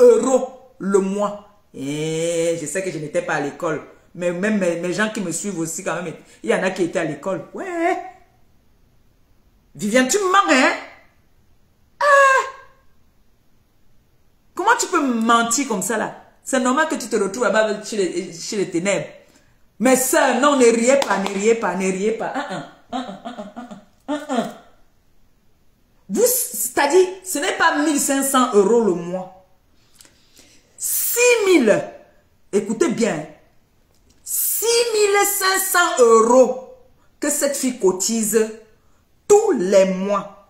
€ le mois. Et je sais que je n'étais pas à l'école. Mais même mes gens qui me suivent aussi quand même, il y en a qui étaient à l'école. Ouais. Viviane, tu me mens, hein? Ah. Comment tu peux me mentir comme ça là? C'est normal que tu te retrouves là-bas chez les ténèbres. Mais sœurs, non, ne riez pas, ne riez pas, ne riez pas. Vous, c'est-à-dire, ce n'est pas 1500 € le mois. 6000. Écoutez bien. 6500 € que cette fille cotise tous les mois.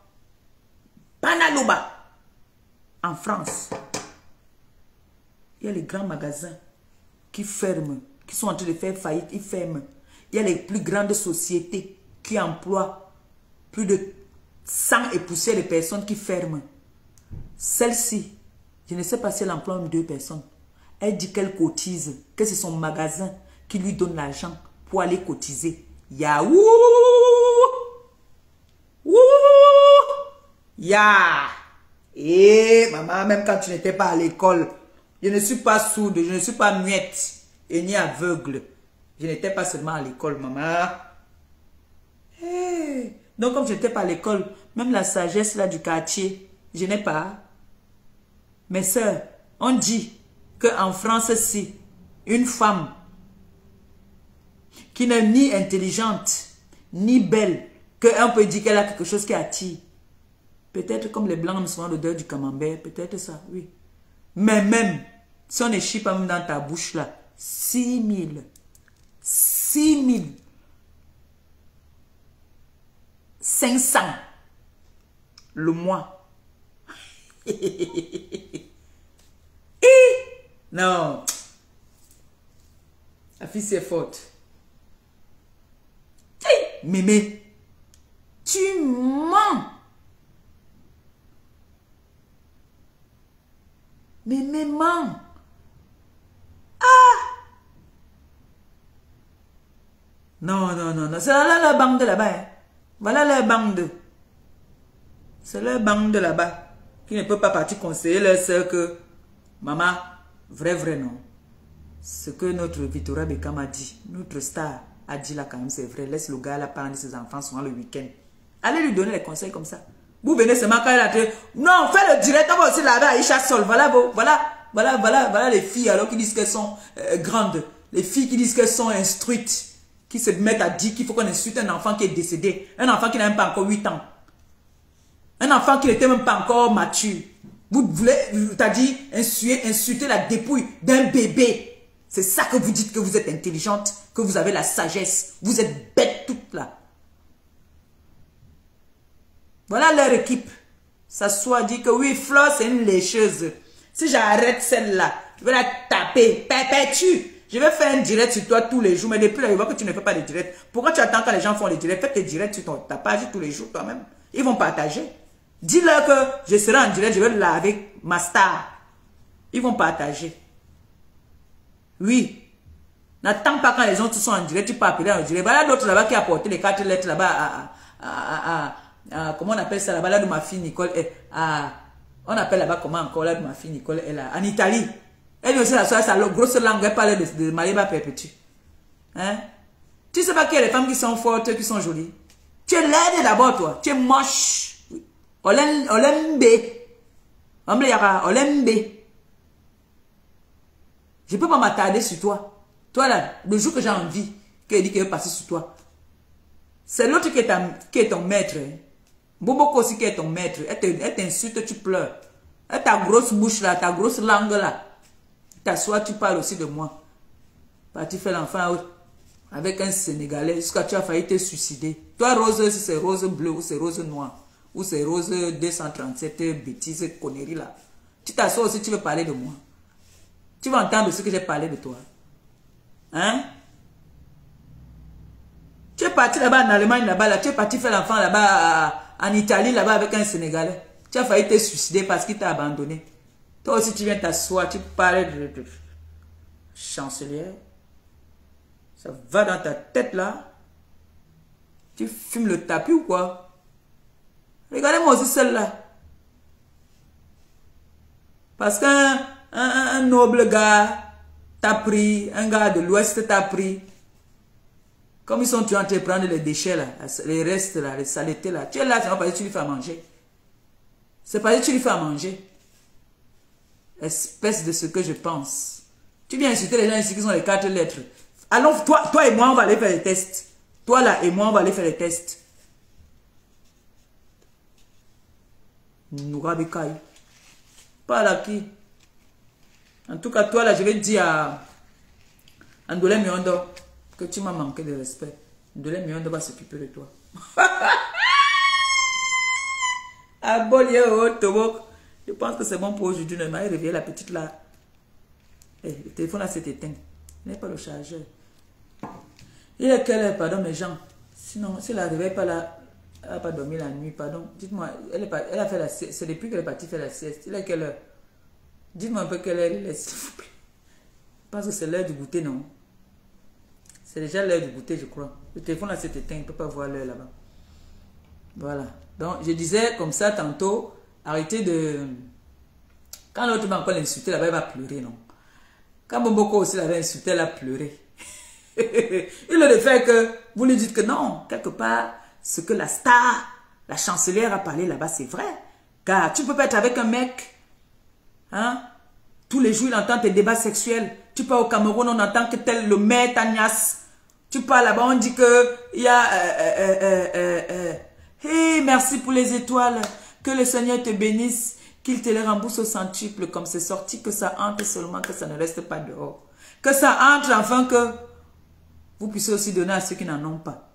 Panaloba. En France. Il y a les grands magasins qui ferment, qui sont en train de faire faillite, ils ferment. Il y a les plus grandes sociétés qui emploient plus de 100 et poussières de personnes qui ferment. Celle-ci, je ne sais pas si elle emploie 2 personnes. Elle dit qu'elle cotise, que c'est son magasin qui lui donne l'argent pour aller cotiser. Yaouh! Ya! Eh, maman, même quand tu n'étais pas à l'école, je ne suis pas sourde, je ne suis pas muette et ni aveugle. Je n'étais pas seulement à l'école, maman. Hey. Donc, comme je n'étais pas à l'école, même la sagesse là du quartier, je n'ai pas. Mes sœurs, on dit qu'en France, si une femme qui n'est ni intelligente, ni belle, qu'on peut dire qu'elle a quelque chose qui attire. Peut-être comme les blancs me sont l'odeur du camembert, peut-être ça, oui. Mais même, si on ne chie pas même dans ta bouche là, 6000. 6500 le mois. Non. La fille c'est forte. Mémé, tu mens. Mémé ment. Ah. Non, non, non, non. C'est là la bande là-bas. Hein. Voilà leur bande. C'est leur bande là-bas. Qui ne peut pas partir conseiller leur soeur que maman, vrai, non. Ce que notre Victoria Beckham a dit, notre star a dit là quand même, c'est vrai. Laisse le gars là parler de ses enfants souvent le week-end. Allez lui donner les conseils comme ça. Vous venez seulement quand elle a dit, non, fais le direct, on va aussi là-bas, Aïcha Sol. Voilà les filles alors qui disent qu'elles sont grandes. Les filles qui disent qu'elles sont instruites. Qui se mettent à dire qu'il faut qu'on insulte un enfant qui est décédé. Un enfant qui n'a même pas encore 8 ans. Un enfant qui n'était même pas encore mature. Vous voulez, t'as dit, insulter la dépouille d'un bébé. C'est ça que vous dites que vous êtes intelligente, que vous avez la sagesse. Vous êtes bêtes toutes là. Voilà leur équipe. Ça soit dit que oui, Flore, c'est une lécheuse. Si j'arrête celle-là, je vais la taper. Perpétue. Je vais faire un direct sur toi tous les jours. Mais depuis là, je vois que tu ne fais pas de direct. Pourquoi tu attends quand les gens font les directs? Fais tes directs sur ta page tous les jours toi-même. Ils vont partager. Dis-leur que je serai en direct, je vais laver ma star. Ils vont partager. Oui. N'attends pas quand les gens sont en direct, tu peux appeler en direct. Voilà l'autre là-bas qui a porté les 4 lettres là-bas comment on appelle ça là-bas, là de ma fille Nicole. On appelle là-bas comment encore là de ma fille Nicole est là. En Italie. Elle aussi la soirée, sa grosse langue, elle parlait de Mariba Perpétue. Hein? Tu sais pas qu'il y a des femmes qui sont fortes, qui sont jolies. Tu es laide d'abord toi. Tu es moche. Olembe. Olembe. Je peux pas m'attarder sur toi. Toi là, le jour que j'ai envie, qu'elle dit qu'elle veut passer sur toi. C'est l'autre qui est ton maître. Hein? Boboko aussi qui est ton maître. Elle t'insulte, tu pleures. Et ta grosse bouche là, ta grosse langue là. T'assois, tu parles aussi de moi. Tu fais l'enfant avec un Sénégalais jusqu'à tu as failli te suicider. Toi, rose, si c'est rose bleu ou c'est rose noir. Ou c'est rose 237 bêtises, conneries là. Tu t'assois aussi, tu veux parler de moi. Tu vas entendre ce que j'ai parlé de toi. Hein? Tu es parti là-bas en Allemagne, là-bas, là. Tu es parti faire l'enfant là-bas en Italie, là-bas avec un Sénégalais. Tu as failli te suicider parce qu'il t'a abandonné. Toi aussi, tu viens t'asseoir, tu parles de chancelière. Ça va dans ta tête là. Tu fumes le tapis ou quoi? Regardez-moi aussi celle-là. Parce qu'un noble gars t'a pris, un gars de l'Ouest t'a pris. Comme ils sont en train de prendre les déchets là, les restes là, les saletés là. Tu es là, c'est pas parce que tu lui fais à manger. C'est parce que tu lui fais à manger. Espèce de ce que je pense. Tu viens insulter les gens ici qui sont les 4 lettres. Allons, toi et moi, on va aller faire les tests. Toi là et moi, on va aller faire les tests. Nourabikai. Pas là qui. En tout cas, toi là, je vais te dire à Ndolé Miondo que tu m'as manqué de respect. Ndolé Miondo va s'occuper de toi. Je pense que c'est bon pour aujourd'hui. Il m'a réveillé la petite là. Le téléphone là s'est éteint. Il n'est pas le chargeur. Il est quelle heure, pardon, mes gens? Sinon, si elle ne réveille pas là, elle n'a pas dormi la nuit, pardon. Dites-moi, elle a fait la sieste. C'est depuis qu'elle est partie faire la sieste. Il est quelle heure? Dites-moi un peu quelle heure il est, s'il vous plaît. Je pense que c'est l'heure du goûter, non? C'est déjà l'heure du goûter, je crois. Le téléphone là s'est éteint, il ne peut pas voir l'heure là-bas. Voilà. Donc, je disais comme ça tantôt, arrêtez de... Quand l'autre va encore l'insulter, là-bas, elle va pleurer, non? Quand Bomboko aussi l'avait insulté, elle a pleuré. Il a le fait que vous lui dites que non, quelque part, ce que la star, la chancelière a parlé là-bas, c'est vrai. Car tu ne peux pas être avec un mec, hein? Tous les jours, il entend tes débats sexuels. Tu pars au Cameroun, on entend que tel le maire t'agnasse. Tu pars là-bas, on dit que il y a... hey, merci pour les étoiles. Que le Seigneur te bénisse. Qu'il te les rembourse au centuple. Comme c'est sorti, que ça entre seulement, que ça ne reste pas dehors. Que ça entre afin que vous puissiez aussi donner à ceux qui n'en ont pas.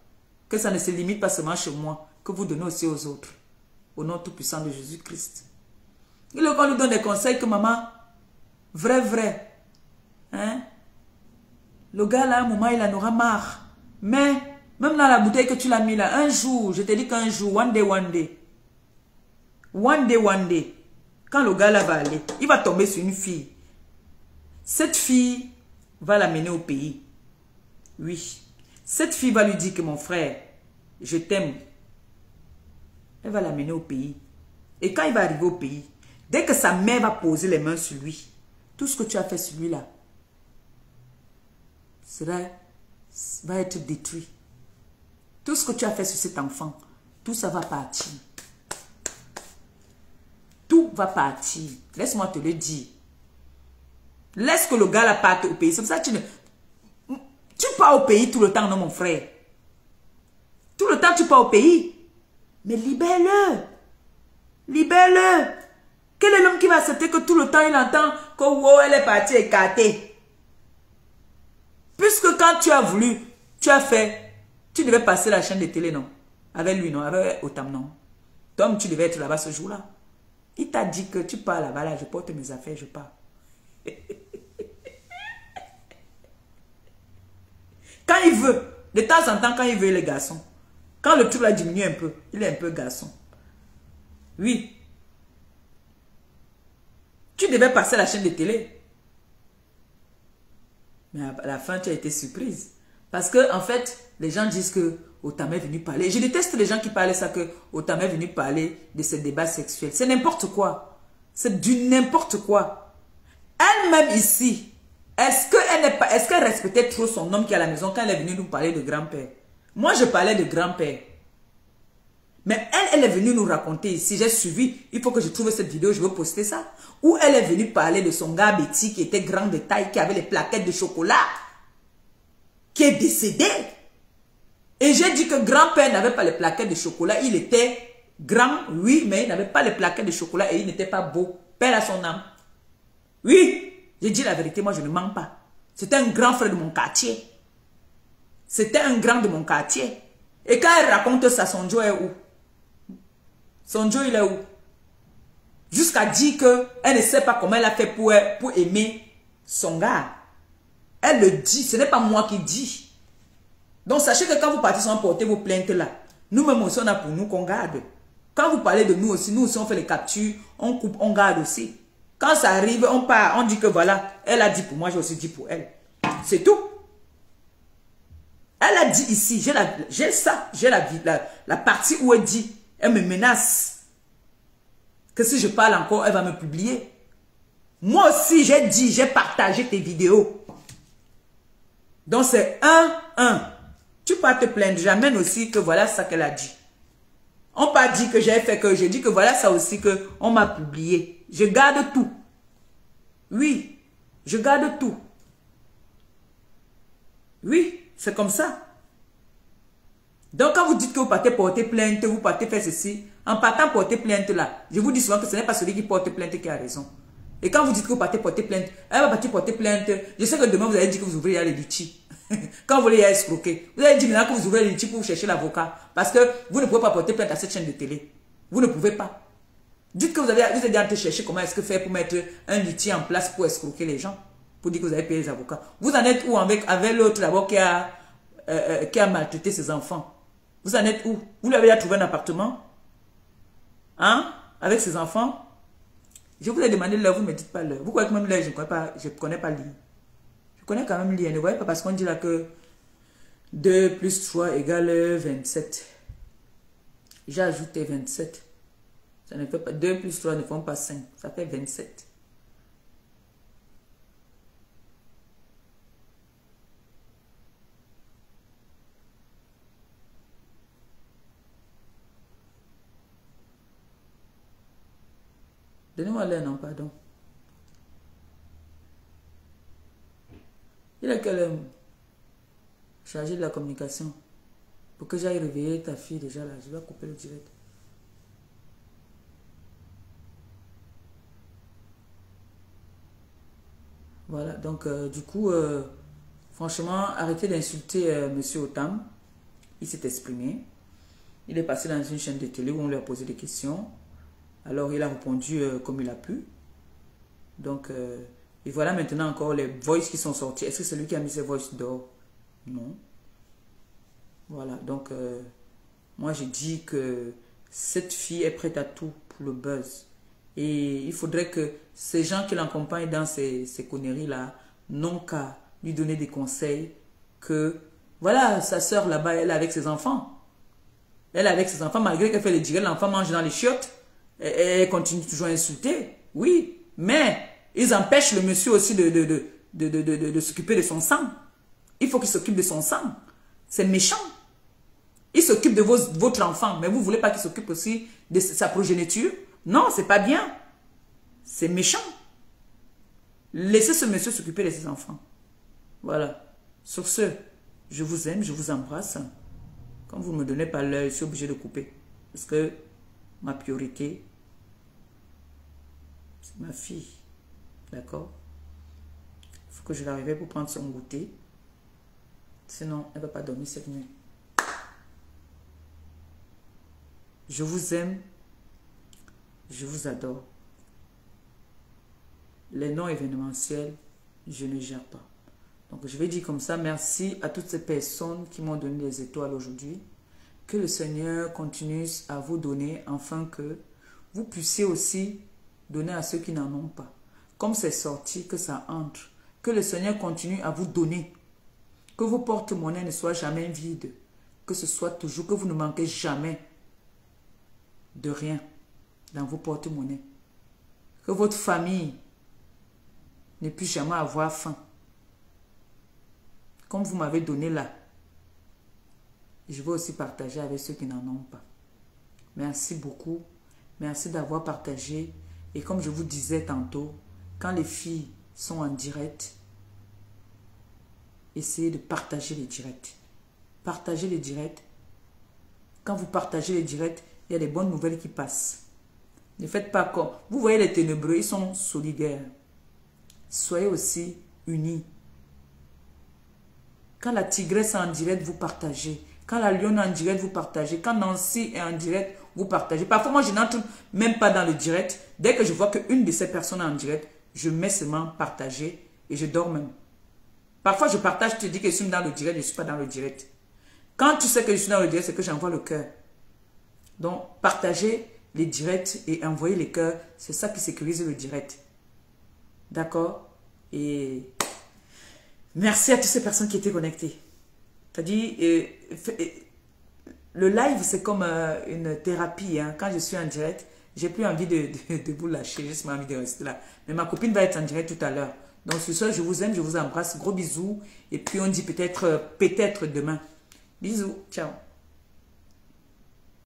Que ça ne se limite pas seulement chez moi. Que vous donnez aussi aux autres. Au nom tout-puissant de Jésus-Christ. Il va nous donner des conseils que maman, vrai. Hein? Le gars là, à un moment, il en aura marre. Mais, même dans la bouteille que tu l'as mis là, un jour, je te dis qu'un jour, one day. Quand le gars là va aller, il va tomber sur une fille. Cette fille va l'amener au pays. Oui. Cette fille va lui dire que mon frère, je t'aime. Elle va l'amener au pays. Et quand il va arriver au pays, dès que sa mère va poser les mains sur lui, tout ce que tu as fait sur lui là, va être détruit. Tout ce que tu as fait sur cet enfant, tout ça va partir. Tout va partir. Laisse-moi te le dire. Laisse que le gars là parte au pays. C'est pour ça que tu pars au pays tout le temps, non mon frère. Tout le temps tu pars au pays. Mais libère-le. Libère-le. Quel est l'homme qui va accepter que tout le temps il entend que wow, elle est partie écartée? Puisque quand tu as voulu, tu as fait, tu devais passer la chaîne de télé, non? Avec lui, non? Avec Otam, non? Tom, tu devais être là-bas ce jour-là. Il t'a dit que tu pars là-bas, là, je porte mes affaires, je pars. Quand il veut, de temps en temps, quand il veut, il est garçon. Quand le truc là diminue un peu, il est un peu garçon. Oui. Tu devais passer la chaîne de télé. Mais à la fin, tu as été surprise. Parce que, en fait, les gens disent que Otam est venu parler. Je déteste les gens qui parlaient ça, que Otam est venu parler de ce débat sexuel. C'est n'importe quoi. C'est du n'importe quoi. Elle-même ici, est-ce qu'elle respectait trop son homme qui est à la maison quand elle est venue nous parler de grand-père? Moi, je parlais de grand-père. Mais elle est venue nous raconter ici. J'ai suivi. Il faut que je trouve cette vidéo. Je veux poster ça. Où elle est venue parler de son gars Betty qui était grand de taille, qui avait les plaquettes de chocolat, qui est décédé. Et j'ai dit que grand-père n'avait pas les plaquettes de chocolat. Il était grand, oui, mais il n'avait pas les plaquettes de chocolat et il n'était pas beau. Père à son âme. Oui, j'ai dit la vérité, moi je ne mens pas. C'était un grand frère de mon quartier. C'était un grand de mon quartier. Et quand elle raconte ça, son Joe est où? Son Joe, il est où? Jusqu'à dire qu'elle ne sait pas comment elle a fait pour aimer son gars. Elle le dit, ce n'est pas moi qui dis. Donc sachez que quand vous partez sans porter vos plaintes là, nous-mêmes aussi on a pour nous qu'on garde. Quand vous parlez de nous aussi on fait les captures, on coupe, on garde aussi. Quand ça arrive, on part, on dit que voilà, elle a dit pour moi, j'ai aussi dit pour elle. C'est tout. Elle a dit ici, j'ai ça, j'ai la partie où elle dit, elle me menace. Que si je parle encore, elle va me publier. Moi aussi, j'ai dit, j'ai partagé tes vidéos. Donc c'est 1-1. Tu peux te plaindre, j'amène aussi que voilà ça qu'elle a dit. On pas dit que j'ai fait que je dis que voilà ça aussi que on m'a publié. Je garde tout. Oui, je garde tout. Oui, c'est comme ça. Donc quand vous dites que vous partez porter plainte, vous partez faire ceci, en partant porter plainte là, je vous dis souvent que ce n'est pas celui qui porte plainte qui a raison. Et quand vous dites que vous partez porter plainte, elle va partir porter plainte. Je sais que demain vous allez dire que vous ouvrez les litchis. Quand vous voulez y escroquer, vous allez dire maintenant que vous ouvrez les litchis pour chercher l'avocat. Parce que vous ne pouvez pas porter plainte à cette chaîne de télé. Vous ne pouvez pas. Dites que vous êtes en train de chercher comment est-ce que faire pour mettre un litchi en place pour escroquer les gens. Pour dire que vous avez payé les avocats. Vous en êtes où avec l'autre d'abord qui a maltraité ses enfants? Vous en êtes où? Vous lui avez déjà trouvé un appartement? Hein? Avec ses enfants? Je vous ai demandé l'heure, vous ne me dites pas l'heure. Vous croyez que même l'heure, je ne connais pas lire. Je connais quand même lire. Ne voyez pas parce qu'on dit là que 2 plus 3 égale 27. J'ai ajouté 27. Ça ne fait pas 2 plus 3 ne font pas 5. Ça fait 27. Donnez-moi l'heure, non, pardon. Il a qu'elle chargé de la communication. Pour que j'aille réveiller ta fille déjà là. Je dois couper le direct. Voilà, donc du coup, franchement, arrêtez d'insulter Monsieur Otam. Il s'est exprimé. Il est passé dans une chaîne de télé où on lui a posé des questions. Alors, il a répondu comme il a pu. Donc, et voilà maintenant encore les voices qui sont sorties. Est-ce que c'est lui qui a mis ces voices dehors? Non. Voilà, donc, moi, j'ai dit que cette fille est prête à tout pour le buzz. Et il faudrait que ces gens qui l'accompagnent dans ces conneries-là n'ont qu'à lui donner des conseils que, voilà, sa soeur là-bas, elle est avec ses enfants. Elle est avec ses enfants, malgré qu'elle fait les directs, l'enfant mange dans les chiottes. Elle continue toujours à insulter, oui, mais ils empêchent le monsieur aussi de s'occuper de son sang. Il faut qu'il s'occupe de son sang. C'est méchant. Il s'occupe de votre enfant, mais vous ne voulez pas qu'il s'occupe aussi de sa progéniture? Non, c'est pas bien. C'est méchant. Laissez ce monsieur s'occuper de ses enfants. Voilà. Sur ce, je vous aime, je vous embrasse. Quand vous ne me donnez pas l'heure, je suis obligé de couper. Parce que ma priorité, c'est ma fille. D'accord? Il faut que je l'arrive pour prendre son goûter. Sinon, elle ne va pas dormir cette nuit. Je vous aime. Je vous adore. Les noms événementiels, je ne gère pas. Donc, je vais dire comme ça, merci à toutes ces personnes qui m'ont donné des étoiles aujourd'hui. Que le Seigneur continue à vous donner, afin que vous puissiez aussi donner à ceux qui n'en ont pas. Comme c'est sorti, que ça entre. Que le Seigneur continue à vous donner. Que vos porte-monnaies ne soient jamais vides. Que ce soit toujours, que vous ne manquez jamais de rien dans vos porte-monnaies. Que votre famille ne puisse jamais avoir faim. Comme vous m'avez donné là, je vais aussi partager avec ceux qui n'en ont pas. Merci beaucoup. Merci d'avoir partagé. Et comme je vous disais tantôt, quand les filles sont en direct, essayez de partager les directs. Partagez les directs. Quand vous partagez les directs, il y a des bonnes nouvelles qui passent. Ne faites pas comme... Vous voyez les ténébreux, ils sont solidaires. Soyez aussi unis. Quand la tigresse est en direct, vous partagez. Quand la lionne est en direct, vous partagez. Quand Nancy est en direct, vous partagez. Parfois, moi, je n'entre même pas dans le direct. Dès que je vois qu'une de ces personnes est en direct, je mets seulement partager et je dors même. Parfois, je partage, tu dis que je suis dans le direct, je ne suis pas dans le direct. Quand tu sais que je suis dans le direct, c'est que j'envoie le cœur. Donc, partagez les directs et envoyez les cœurs. C'est ça qui sécurise le direct. D'accord? Et merci à toutes ces personnes qui étaient connectées. C'est-à-dire, le live, c'est comme une thérapie. Hein. Quand je suis en direct, j'ai plus envie de vous lâcher. J'ai juste envie de rester là. Mais ma copine va être en direct tout à l'heure. Donc, sur ce, je vous aime, je vous embrasse. Gros bisous. Et puis, on dit peut-être demain. Bisous. Ciao.